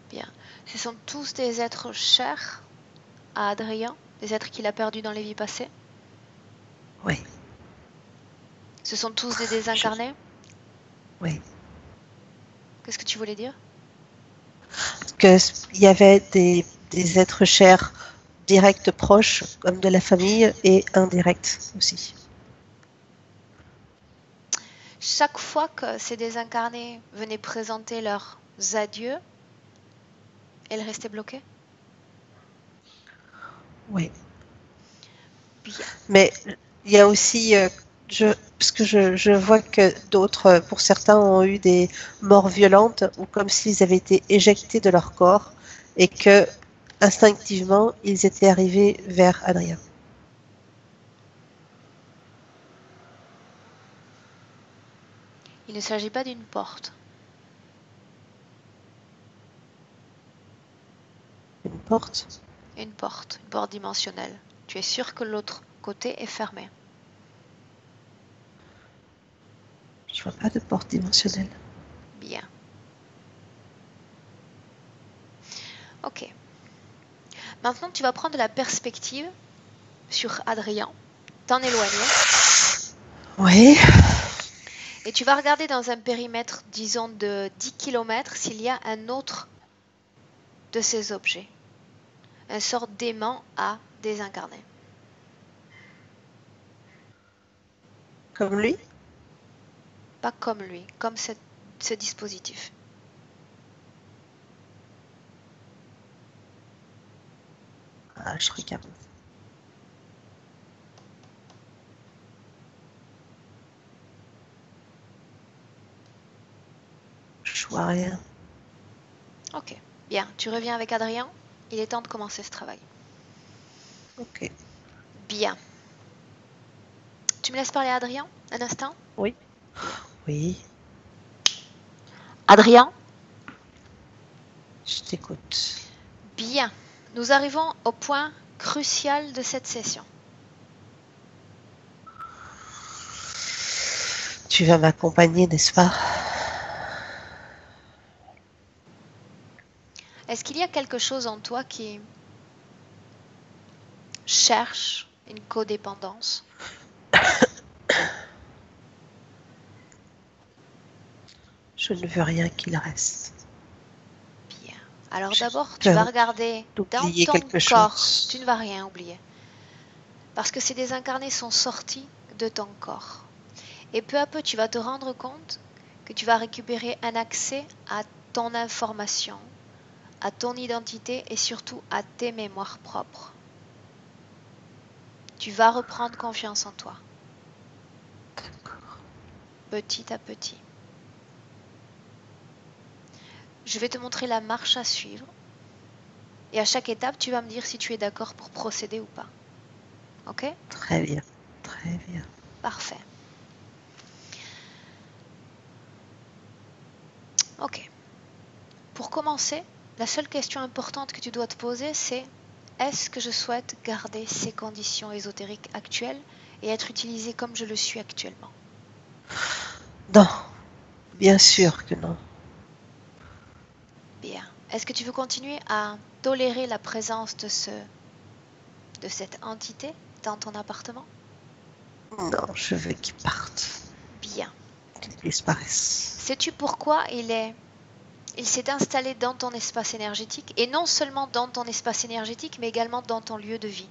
Bien, ce sont tous des êtres chers à Adrien, des êtres qu'il a perdus dans les vies passées? Oui, Ce sont tous des désincarnés? oui. Qu'est-ce que tu voulais dire? Parce qu'il y avait des êtres chers directs proches, comme de la famille, et indirects aussi. Chaque fois que ces désincarnés venaient présenter leurs adieux, elles restaient bloquées? Oui. Bien. Mais il y a aussi, parce que je vois que d'autres, pour certains, ont eu des morts violentes ou comme s'ils avaient été éjectés de leur corps et que instinctivement ils étaient arrivés vers Adrien. Il ne s'agit pas d'une porte. Une porte. Une porte dimensionnelle. Tu es sûr que l'autre côté est fermé? Je vois pas de porte dimensionnelle. Bien. Ok. Maintenant, tu vas prendre la perspective sur Adrien, t'en éloigner, Oui. et tu vas regarder dans un périmètre, disons, de 10 km s'il y a un autre de ces objets. Un sort d'aimant à désincarner. Comme lui. Pas comme lui, comme ce dispositif. Ah, je regarde. Je vois rien. Ok. Bien, tu reviens avec Adrien. Il est temps de commencer ce travail. Ok. Bien. Tu me laisses parler à Adrien un instant? Oui. Bien. Oui. Adrien? Je t'écoute. Bien. Nous arrivons au point crucial de cette session. Tu vas m'accompagner, n'est-ce pas? Est-ce qu'il y a quelque chose en toi qui cherche une codépendance? Je ne veux rien qu'il reste. Bien. Alors J'ai d'abord, tu vas peur regarder dans d'oublier ton quelque corps. Tu chose. ne vas rien oublier. Parce que ces désincarnés sont sortis de ton corps. Et peu à peu, tu vas te rendre compte que tu vas récupérer un accès à ton information, à ton identité et surtout à tes mémoires propres. Tu vas reprendre confiance en toi, petit à petit. Je vais te montrer la marche à suivre. Et à chaque étape, tu vas me dire si tu es d'accord pour procéder ou pas. Ok? Très bien. Très bien. Parfait. Ok. Pour commencer, la seule question importante que tu dois te poser, c'est: est-ce que je souhaite garder ces conditions ésotériques actuelles et être utilisé comme je le suis actuellement? Non, bien sûr que non. Bien. Est-ce que tu veux continuer à tolérer la présence de cette entité dans ton appartement? Non, je veux qu'il parte, Bien. qu'il disparaisse. Sais-tu pourquoi il s'est installé dans ton espace énergétique, et non seulement dans ton espace énergétique, mais également dans ton lieu de vie?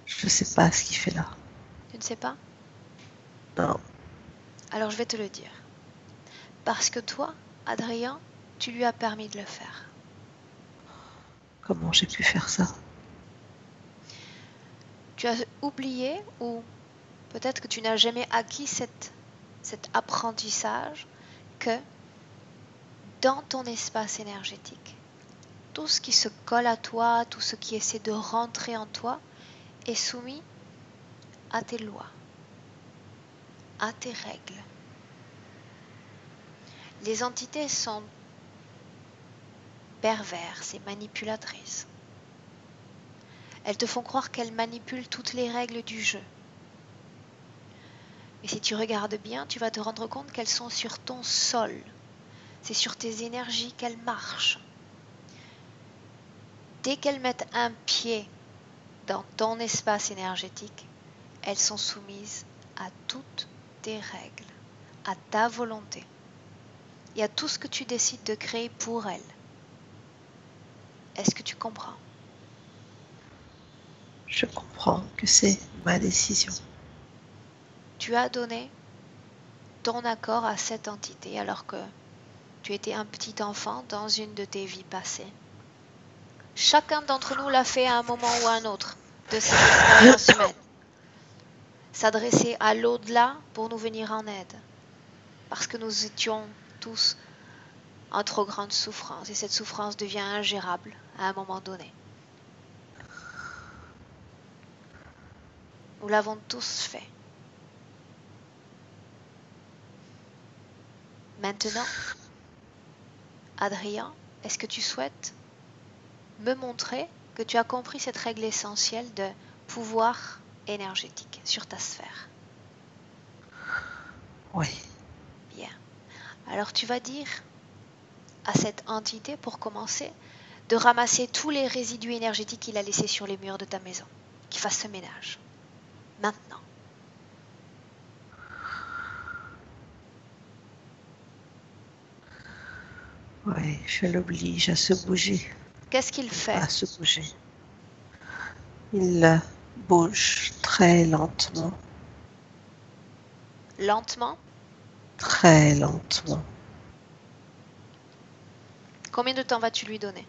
Je ne sais pas ce qu'il fait là. Tu ne sais pas? Non, Alors je vais te le dire. Parce que toi, Adrien, tu lui as permis de le faire. comment j'ai pu faire ça? Tu as oublié ou peut-être que tu n'as jamais acquis cet apprentissage que dans ton espace énergétique, tout ce qui se colle à toi, tout ce qui essaie de rentrer en toi est soumis à tes lois, à tes règles. Les entités sont perverses et manipulatrices. Elles te font croire qu'elles manipulent toutes les règles du jeu. Et si tu regardes bien, tu vas te rendre compte qu'elles sont sur ton sol. C'est sur tes énergies qu'elles marchent. Dès qu'elles mettent un pied dans ton espace énergétique, elles sont soumises à toutes tes règles, à ta volonté et à tout ce que tu décides de créer pour elles. Est-ce que tu comprends? Je comprends que c'est ma décision. Tu as donné ton accord à cette entité alors que tu étais un petit enfant dans une de tes vies passées. Chacun d'entre nous l'a fait à un moment ou à un autre de cette expérience humaine. S'adresser à l'au-delà pour nous venir en aide. Parce que nous étions tous en trop grande souffrance et cette souffrance devient ingérable à un moment donné. Nous l'avons tous fait. Maintenant, Adrien, est-ce que tu souhaites me montrer que tu as compris cette règle essentielle de pouvoir énergétique sur ta sphère? Oui. Bien. Alors tu vas dire à cette entité, pour commencer, de ramasser tous les résidus énergétiques qu'il a laissés sur les murs de ta maison, qu'il fasse ce ménage. Maintenant. Oui, je l'oblige à se bouger. Qu'est-ce qu'il fait? À se bouger. Il bouge très lentement. Lentement? Très lentement. Combien de temps vas-tu lui donner?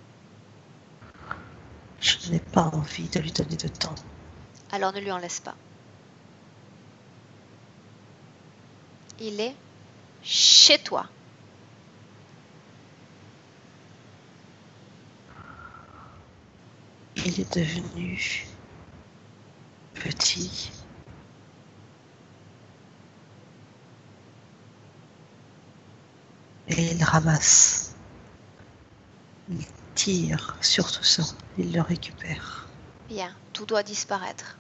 Je n'ai pas envie de lui donner de temps. Alors ne lui en laisse pas. Il est chez toi. Il est devenu petit. Et il ramasse. Il tire sur tout ça. Il le récupère. Bien, tout doit disparaître.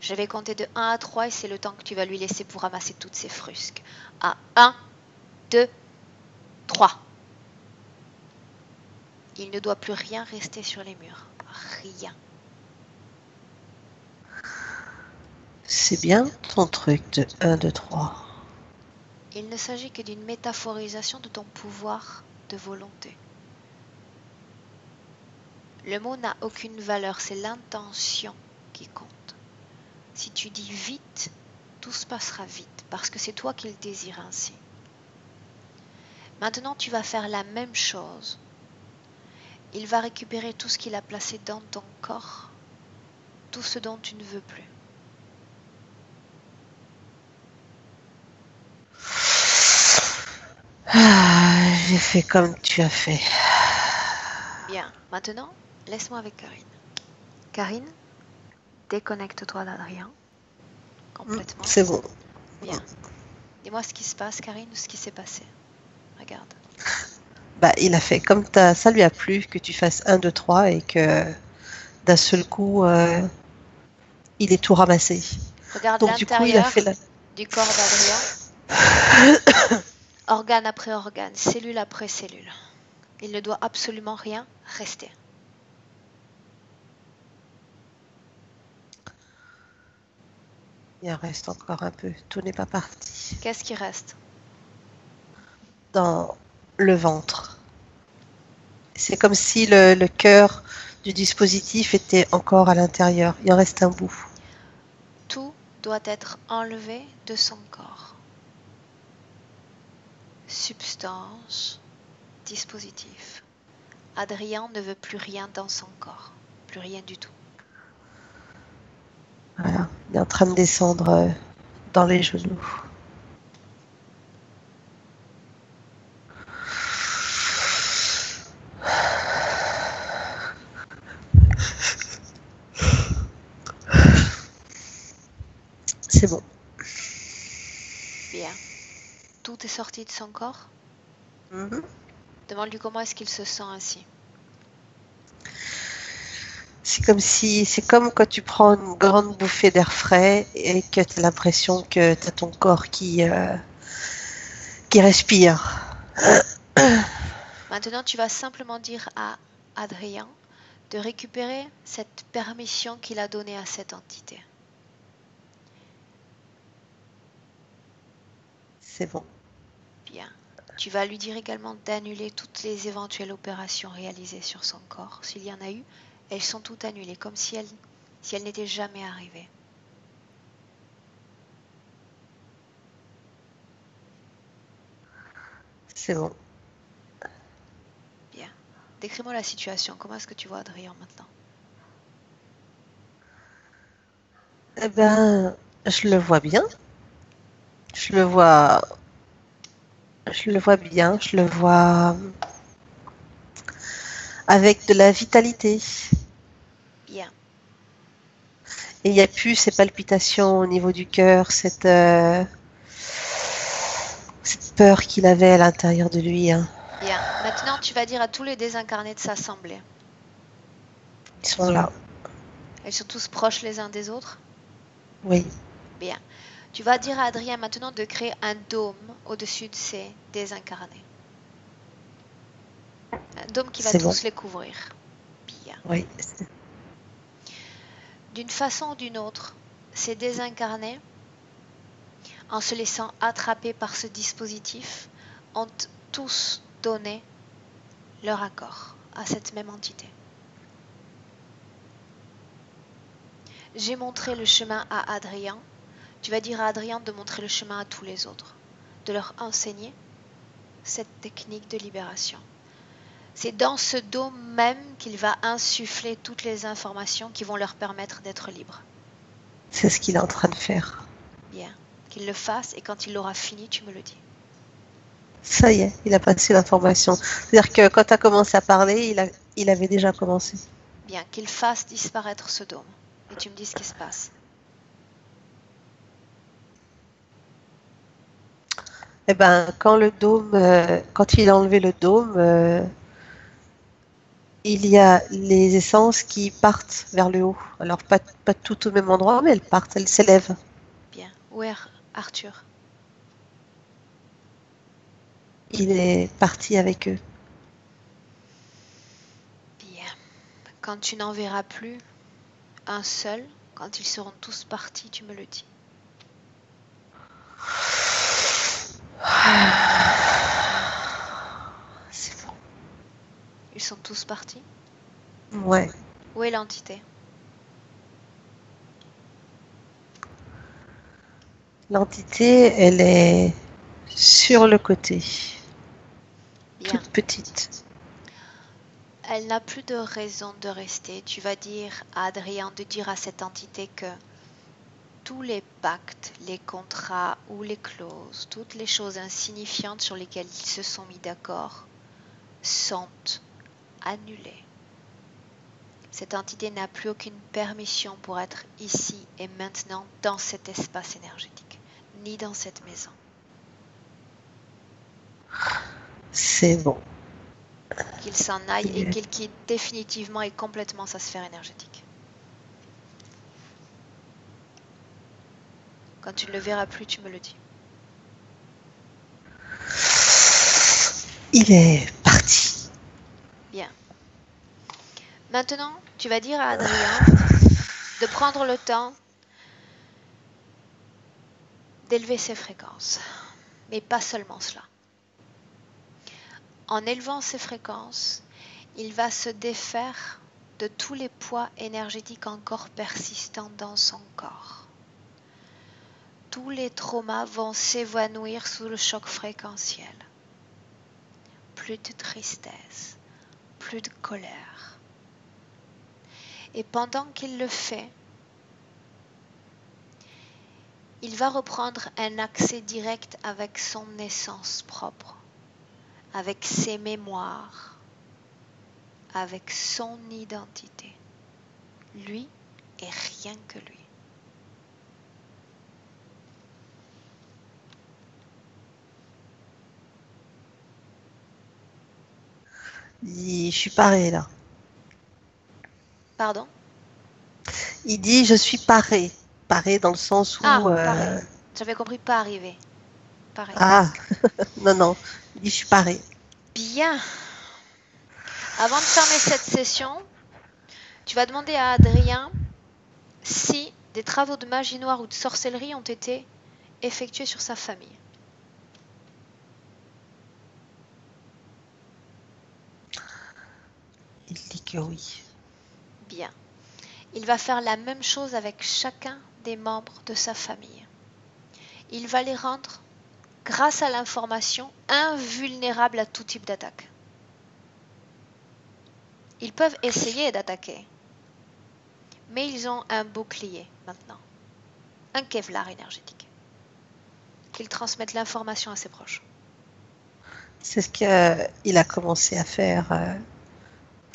Je vais compter de 1 à 3 et c'est le temps que tu vas lui laisser pour ramasser toutes ces frusques. À 1, 2, 3. Il ne doit plus rien rester sur les murs. Rien. C'est bien ton truc de 1, 2, 3. Il ne s'agit que d'une métaphorisation de ton pouvoir de volonté. Le mot n'a aucune valeur, c'est l'intention qui compte. Si tu dis vite, tout se passera vite, parce que c'est toi qui le désires ainsi. Maintenant, tu vas faire la même chose. Il va récupérer tout ce qu'il a placé dans ton corps, tout ce dont tu ne veux plus. J'ai fait comme tu as fait. Bien, maintenant, laisse-moi avec Karine. Karine, déconnecte-toi d'Adrien. Complètement. C'est bon. Bien. Dis-moi ce qui se passe, Karine, ou ce qui s'est passé. Regarde. Bah, il a fait comme ça lui a plu que tu fasses 1, 2, 3 et que d'un seul coup, il est tout ramassé. Regarde Donc du coup, il a l'intérieur fait la... du corps d'Adrien. Organe après organe, cellule après cellule. Il ne doit absolument rien rester. Il en reste encore un peu. Tout n'est pas parti. Qu'est-ce qui reste? Dans le ventre. C'est comme si le cœur du dispositif était encore à l'intérieur. Il en reste un bout. Tout doit être enlevé de son corps. Substance, dispositif. Adrien ne veut plus rien dans son corps. Plus rien du tout. Voilà, il est en train de descendre dans les genoux. C'est bon. Bien. Tout est sorti de son corps. Mhm. Demande-lui comment est-ce qu'il se sent ainsi. C'est comme quand tu prends une grande bouffée d'air frais et que tu as l'impression que tu as ton corps qui respire. Maintenant, tu vas simplement dire à Adrien de récupérer cette permission qu'il a donnée à cette entité. C'est bon. Bien. Tu vas lui dire également d'annuler toutes les éventuelles opérations réalisées sur son corps. S'il y en a eu, elles sont toutes annulées, comme si elles n'étaient jamais arrivées. C'est bon. Bien. Décris-moi la situation. Comment est-ce que tu vois Adrien maintenant? Eh ben, je le vois bien. Je le vois, je le vois bien. Je le vois avec de la vitalité. Bien. Et il n'y a plus ces palpitations au niveau du cœur, cette peur qu'il avait à l'intérieur de lui. Hein. Bien. Maintenant, tu vas dire à tous les désincarnés de s'assembler. Ils sont là. Ils sont tous proches les uns des autres? Oui. Bien. Tu vas dire à Adrien maintenant de créer un dôme au-dessus de ces désincarnés. Un dôme qui va C'est bon. tous les couvrir. Bien. Oui. D'une façon ou d'une autre, ces désincarnés, en se laissant attraper par ce dispositif, ont tous donné leur accord à cette même entité. J'ai montré le chemin à Adrien. Tu vas dire à Adrien de montrer le chemin à tous les autres, de leur enseigner cette technique de libération. C'est dans ce dôme même qu'il va insuffler toutes les informations qui vont leur permettre d'être libres. C'est ce qu'il est en train de faire. Bien, qu'il le fasse et quand il l'aura fini, tu me le dis. Ça y est, il a passé l'information. C'est-à-dire que quand tu as commencé à parler, il avait déjà commencé. Bien, qu'il fasse disparaître ce dôme et tu me dis ce qui se passe. Eh ben, quand il a enlevé le dôme, il y a les essences qui partent vers le haut. Alors pas toutes au même endroit, mais elles partent, elles s'élèvent. Bien, où est Arthur? Il est parti avec eux. Bien, quand tu n'en verras plus un seul, quand ils seront tous partis, tu me le dis. C'est Ils sont tous partis? bon. Ouais. Où est l'entité? L'entité, elle est sur le côté, Bien, toute petite. elle n'a plus de raison de rester. Tu vas dire à Adrien de dire à cette entité que tous les pactes, les contrats ou les clauses, toutes les choses insignifiantes sur lesquelles ils se sont mis d'accord sont annulées. Cette entité n'a plus aucune permission pour être ici et maintenant dans cet espace énergétique, ni dans cette maison. C'est bon. Qu'il s'en aille et Il est- qu'il quitte définitivement et complètement sa sphère énergétique. Quand tu ne le verras plus, tu me le dis. Il est parti. Bien. Maintenant, tu vas dire à Adrien de prendre le temps d'élever ses fréquences. Mais pas seulement cela. En élevant ses fréquences, il va se défaire de tous les poids énergétiques encore persistants dans son corps. Tous les traumas vont s'évanouir sous le choc fréquentiel. Plus de tristesse, plus de colère. Et pendant qu'il le fait, il va reprendre un accès direct avec son essence propre, avec ses mémoires, avec son identité. Lui et rien que lui. Il dit, je suis paré là. Pardon? Il dit, je suis paré. Paré dans le sens où... Ah, pareil. J'avais compris pas arriver. Pareil. Ah, non, non. Il dit, je suis paré. Bien. Avant de fermer cette session, tu vas demander à Adrien si des travaux de magie noire ou de sorcellerie ont été effectués sur sa famille. Il dit que oui. Bien. Il va faire la même chose avec chacun des membres de sa famille. Il va les rendre, grâce à l'information, invulnérables à tout type d'attaque. Ils peuvent essayer d'attaquer, mais ils ont un bouclier maintenant, un Kevlar énergétique, qu'ils transmettent l'information à ses proches. C'est ce qu'il a commencé à faire.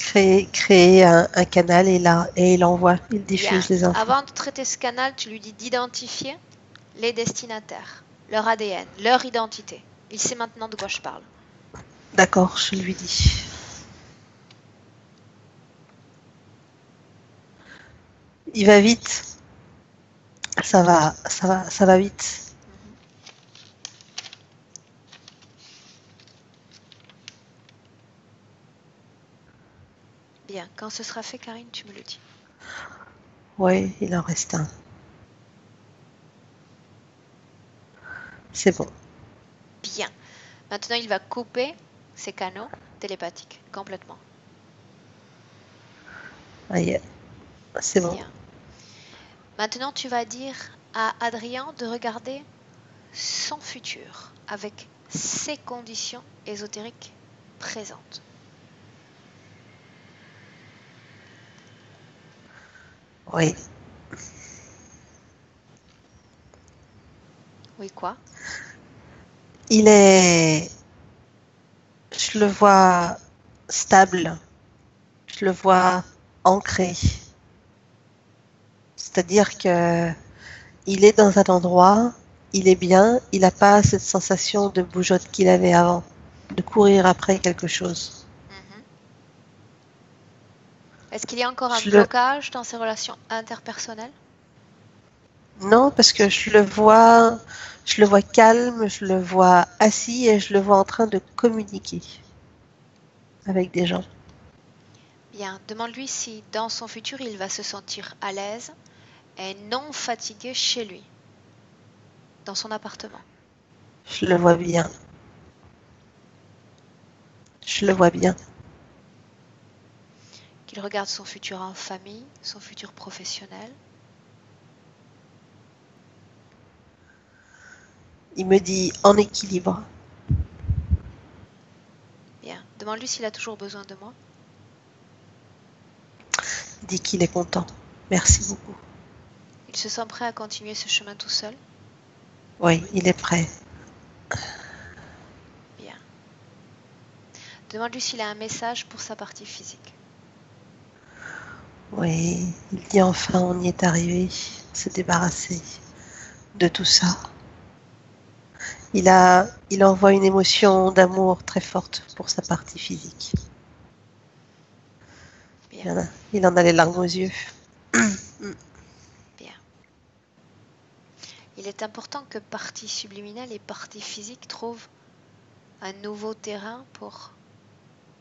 Créer un canal et il envoie, il diffuse les infos. Avant de traiter ce canal, tu lui dis d'identifier les destinataires, leur ADN, leur identité. Il sait maintenant de quoi je parle. D'accord, je lui dis. Il va vite. Ça va vite. Bien, quand ce sera fait, Karine, tu me le dis. Oui, il en reste un. C'est bon. Bien. Maintenant, il va couper ses canaux télépathiques complètement. Aïe, c'est bon. Bien. Maintenant, tu vas dire à Adrien de regarder son futur avec ses conditions ésotériques présentes. Oui. Oui, quoi? Je le vois stable. Je le vois ancré. C'est-à-dire que il est dans un endroit, il est bien, il n'a pas cette sensation de bougeotte qu'il avait avant, de courir après quelque chose. Est-ce qu'il y a encore un Je le... blocage dans ses relations interpersonnelles? Non, parce que je le vois calme, je le vois assis et je le vois en train de communiquer avec des gens. Bien, demande-lui si dans son futur il va se sentir à l'aise et non fatigué chez lui, dans son appartement. Je le vois bien. Je le vois bien. Qu'il regarde son futur en famille, son futur professionnel. Il me dit en équilibre. Bien, demande-lui s'il a toujours besoin de moi. Il dit qu'il est content. Merci beaucoup. Il se sent prêt à continuer ce chemin tout seul? Oui, il est prêt. Bien. Demande-lui s'il a un message pour sa partie physique. Oui, il dit enfin on y est arrivé, se débarrasser de tout ça. Il envoie une émotion d'amour très forte pour sa partie physique. Bien. Il en a les larmes aux yeux. Bien. Il est important que partie subliminale et partie physique trouvent un nouveau terrain pour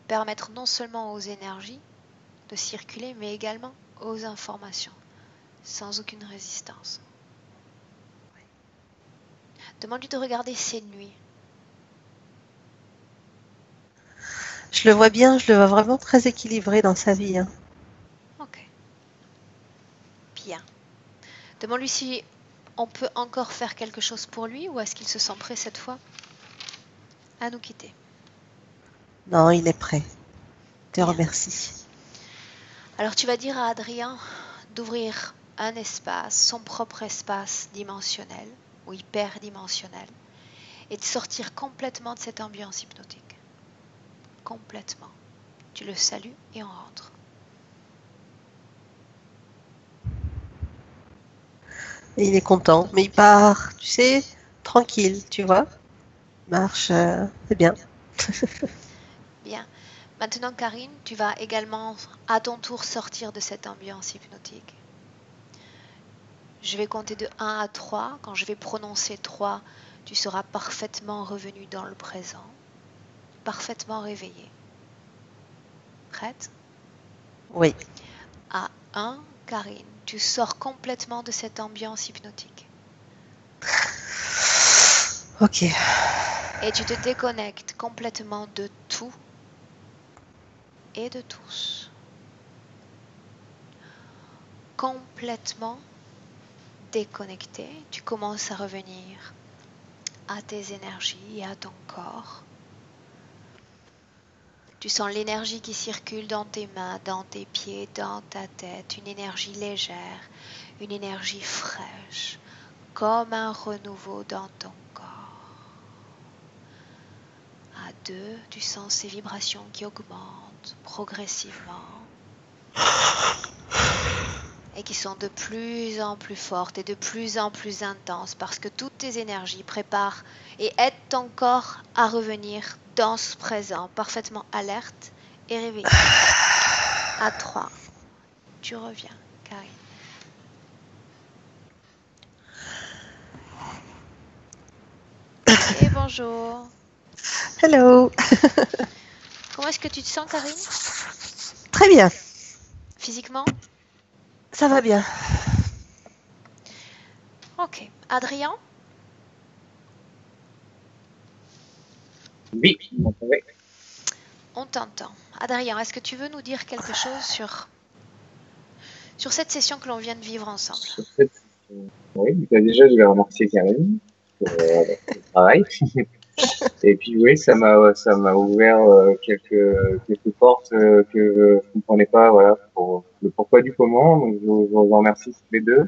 permettre non seulement aux énergies de circuler, mais également aux informations, sans aucune résistance. Demande-lui de regarder ses nuits. Je le vois bien, je le vois vraiment très équilibré dans sa vie. Hein. Ok. Bien. Demande-lui si on peut encore faire quelque chose pour lui ou est-ce qu'il se sent prêt cette fois à nous quitter. Non, il est prêt. Je te Bien. remercie. Alors tu vas dire à Adrien d'ouvrir un espace, son propre espace dimensionnel ou hyperdimensionnel, et de sortir complètement de cette ambiance hypnotique. Complètement. Tu le salues et on rentre. Et il est content, mais il part, tu sais, tranquille, tu vois. Marche, c'est bien. Bien. Maintenant, Karine, tu vas également à ton tour sortir de cette ambiance hypnotique. Je vais compter de 1 à 3. Quand je vais prononcer 3, tu seras parfaitement revenu dans le présent, parfaitement réveillé. Prête? Oui. À 1, Karine, tu sors complètement de cette ambiance hypnotique. Ok. Et tu te déconnectes complètement de tout et de tous. Complètement déconnecté, tu commences à revenir à tes énergies et à ton corps. Tu sens l'énergie qui circule dans tes mains, dans tes pieds, dans ta tête, une énergie légère, une énergie fraîche, comme un renouveau dans ton corps. À 2, tu sens ces vibrations qui augmentent progressivement et qui sont de plus en plus fortes et de plus en plus intenses parce que toutes tes énergies préparent et aident ton corps à revenir dans ce présent, parfaitement alerte et réveillé. À 3, tu reviens, Karine. Et bonjour. Hello. Comment est-ce que tu te sens, Karine? Très bien. Physiquement? Ça va bien. Ok. Adrien? Oui, vous m'entendez? On t'entend. Adrien, est-ce que tu veux nous dire quelque chose sur cette session que l'on vient de vivre ensemble? Sur cette session. Oui, bah, déjà, je vais remercier Karine pour le travail. Et puis oui, ça m'a ouvert quelques portes que je comprenais pas, voilà, pour le pourquoi du comment. Donc je vous remercie tous les deux.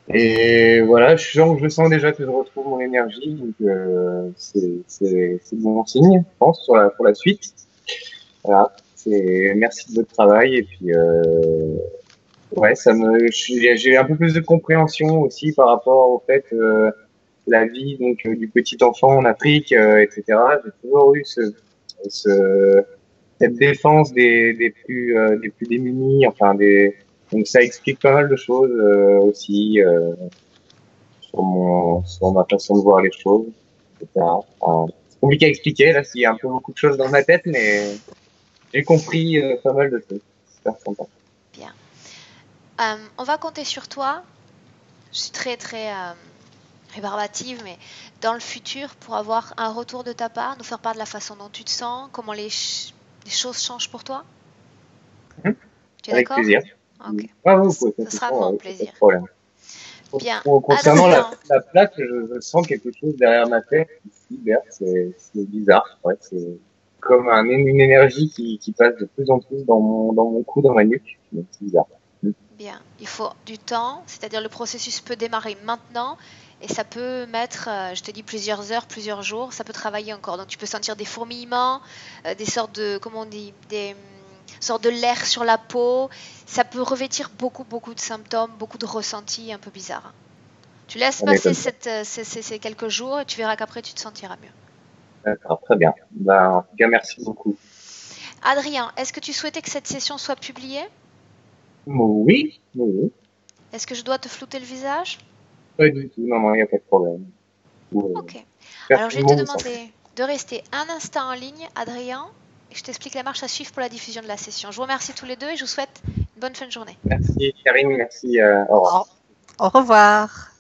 Et voilà, je sens déjà que je retrouve mon énergie, donc c'est bon signe, je pense, pour la suite. Voilà, merci de votre travail et puis ouais, j'ai un peu plus de compréhension aussi par rapport au fait la vie donc du petit enfant en Afrique, etc. J'ai toujours eu ce cette défense des plus démunis, enfin donc ça explique pas mal de choses aussi sur ma façon de voir les choses, etc. Enfin, c'est compliqué à expliquer là, s'il y a un peu beaucoup de choses dans ma tête, mais j'ai compris pas mal de choses. Super sympa. Bien. On va compter sur toi. Je suis très très rébarbative, mais dans le futur, pour avoir un retour de ta part, nous faire part de la façon dont tu te sens, comment les choses changent pour toi. Tu es Avec d'accord? plaisir. Ok. Ah, vous pouvez Ce faire tout sera ça, mon ouais, pas de plaisir. problème. Bien. Concernant Adrien, la plaque, je sens quelque chose derrière ma tête ici, Bert, c'est bizarre. Ouais, c'est comme une énergie qui passe de plus en plus dans mon cou, dans ma nuque. Donc, c'est bizarre. bien. Il faut du temps, c'est-à-dire le processus peut démarrer maintenant et ça peut mettre, je te dis, plusieurs heures, plusieurs jours. Ça peut travailler encore. Donc tu peux sentir des fourmillements, des sortes de, comment on dit, des sortes de l'air sur la peau. Ça peut revêtir beaucoup, beaucoup de symptômes, beaucoup de ressentis un peu bizarres. Tu laisses On passer m'étonne pas. ces quelques jours et tu verras qu'après tu te sentiras mieux. D'accord, très bien. Ben, en tout cas, merci beaucoup. Adrien, est-ce que tu souhaitais que cette session soit publiée? Oui, oui, Est-ce que je dois te flouter le visage? pas du tout. Non, non, il n'y a pas de problème. Ok. Alors je vais te Personnellement, vous sentez. demander de rester un instant en ligne, Adrien, et je t'explique la marche à suivre pour la diffusion de la session. Je vous remercie tous les deux et je vous souhaite une bonne fin de journée. Merci, Karine, merci, au revoir. Au revoir.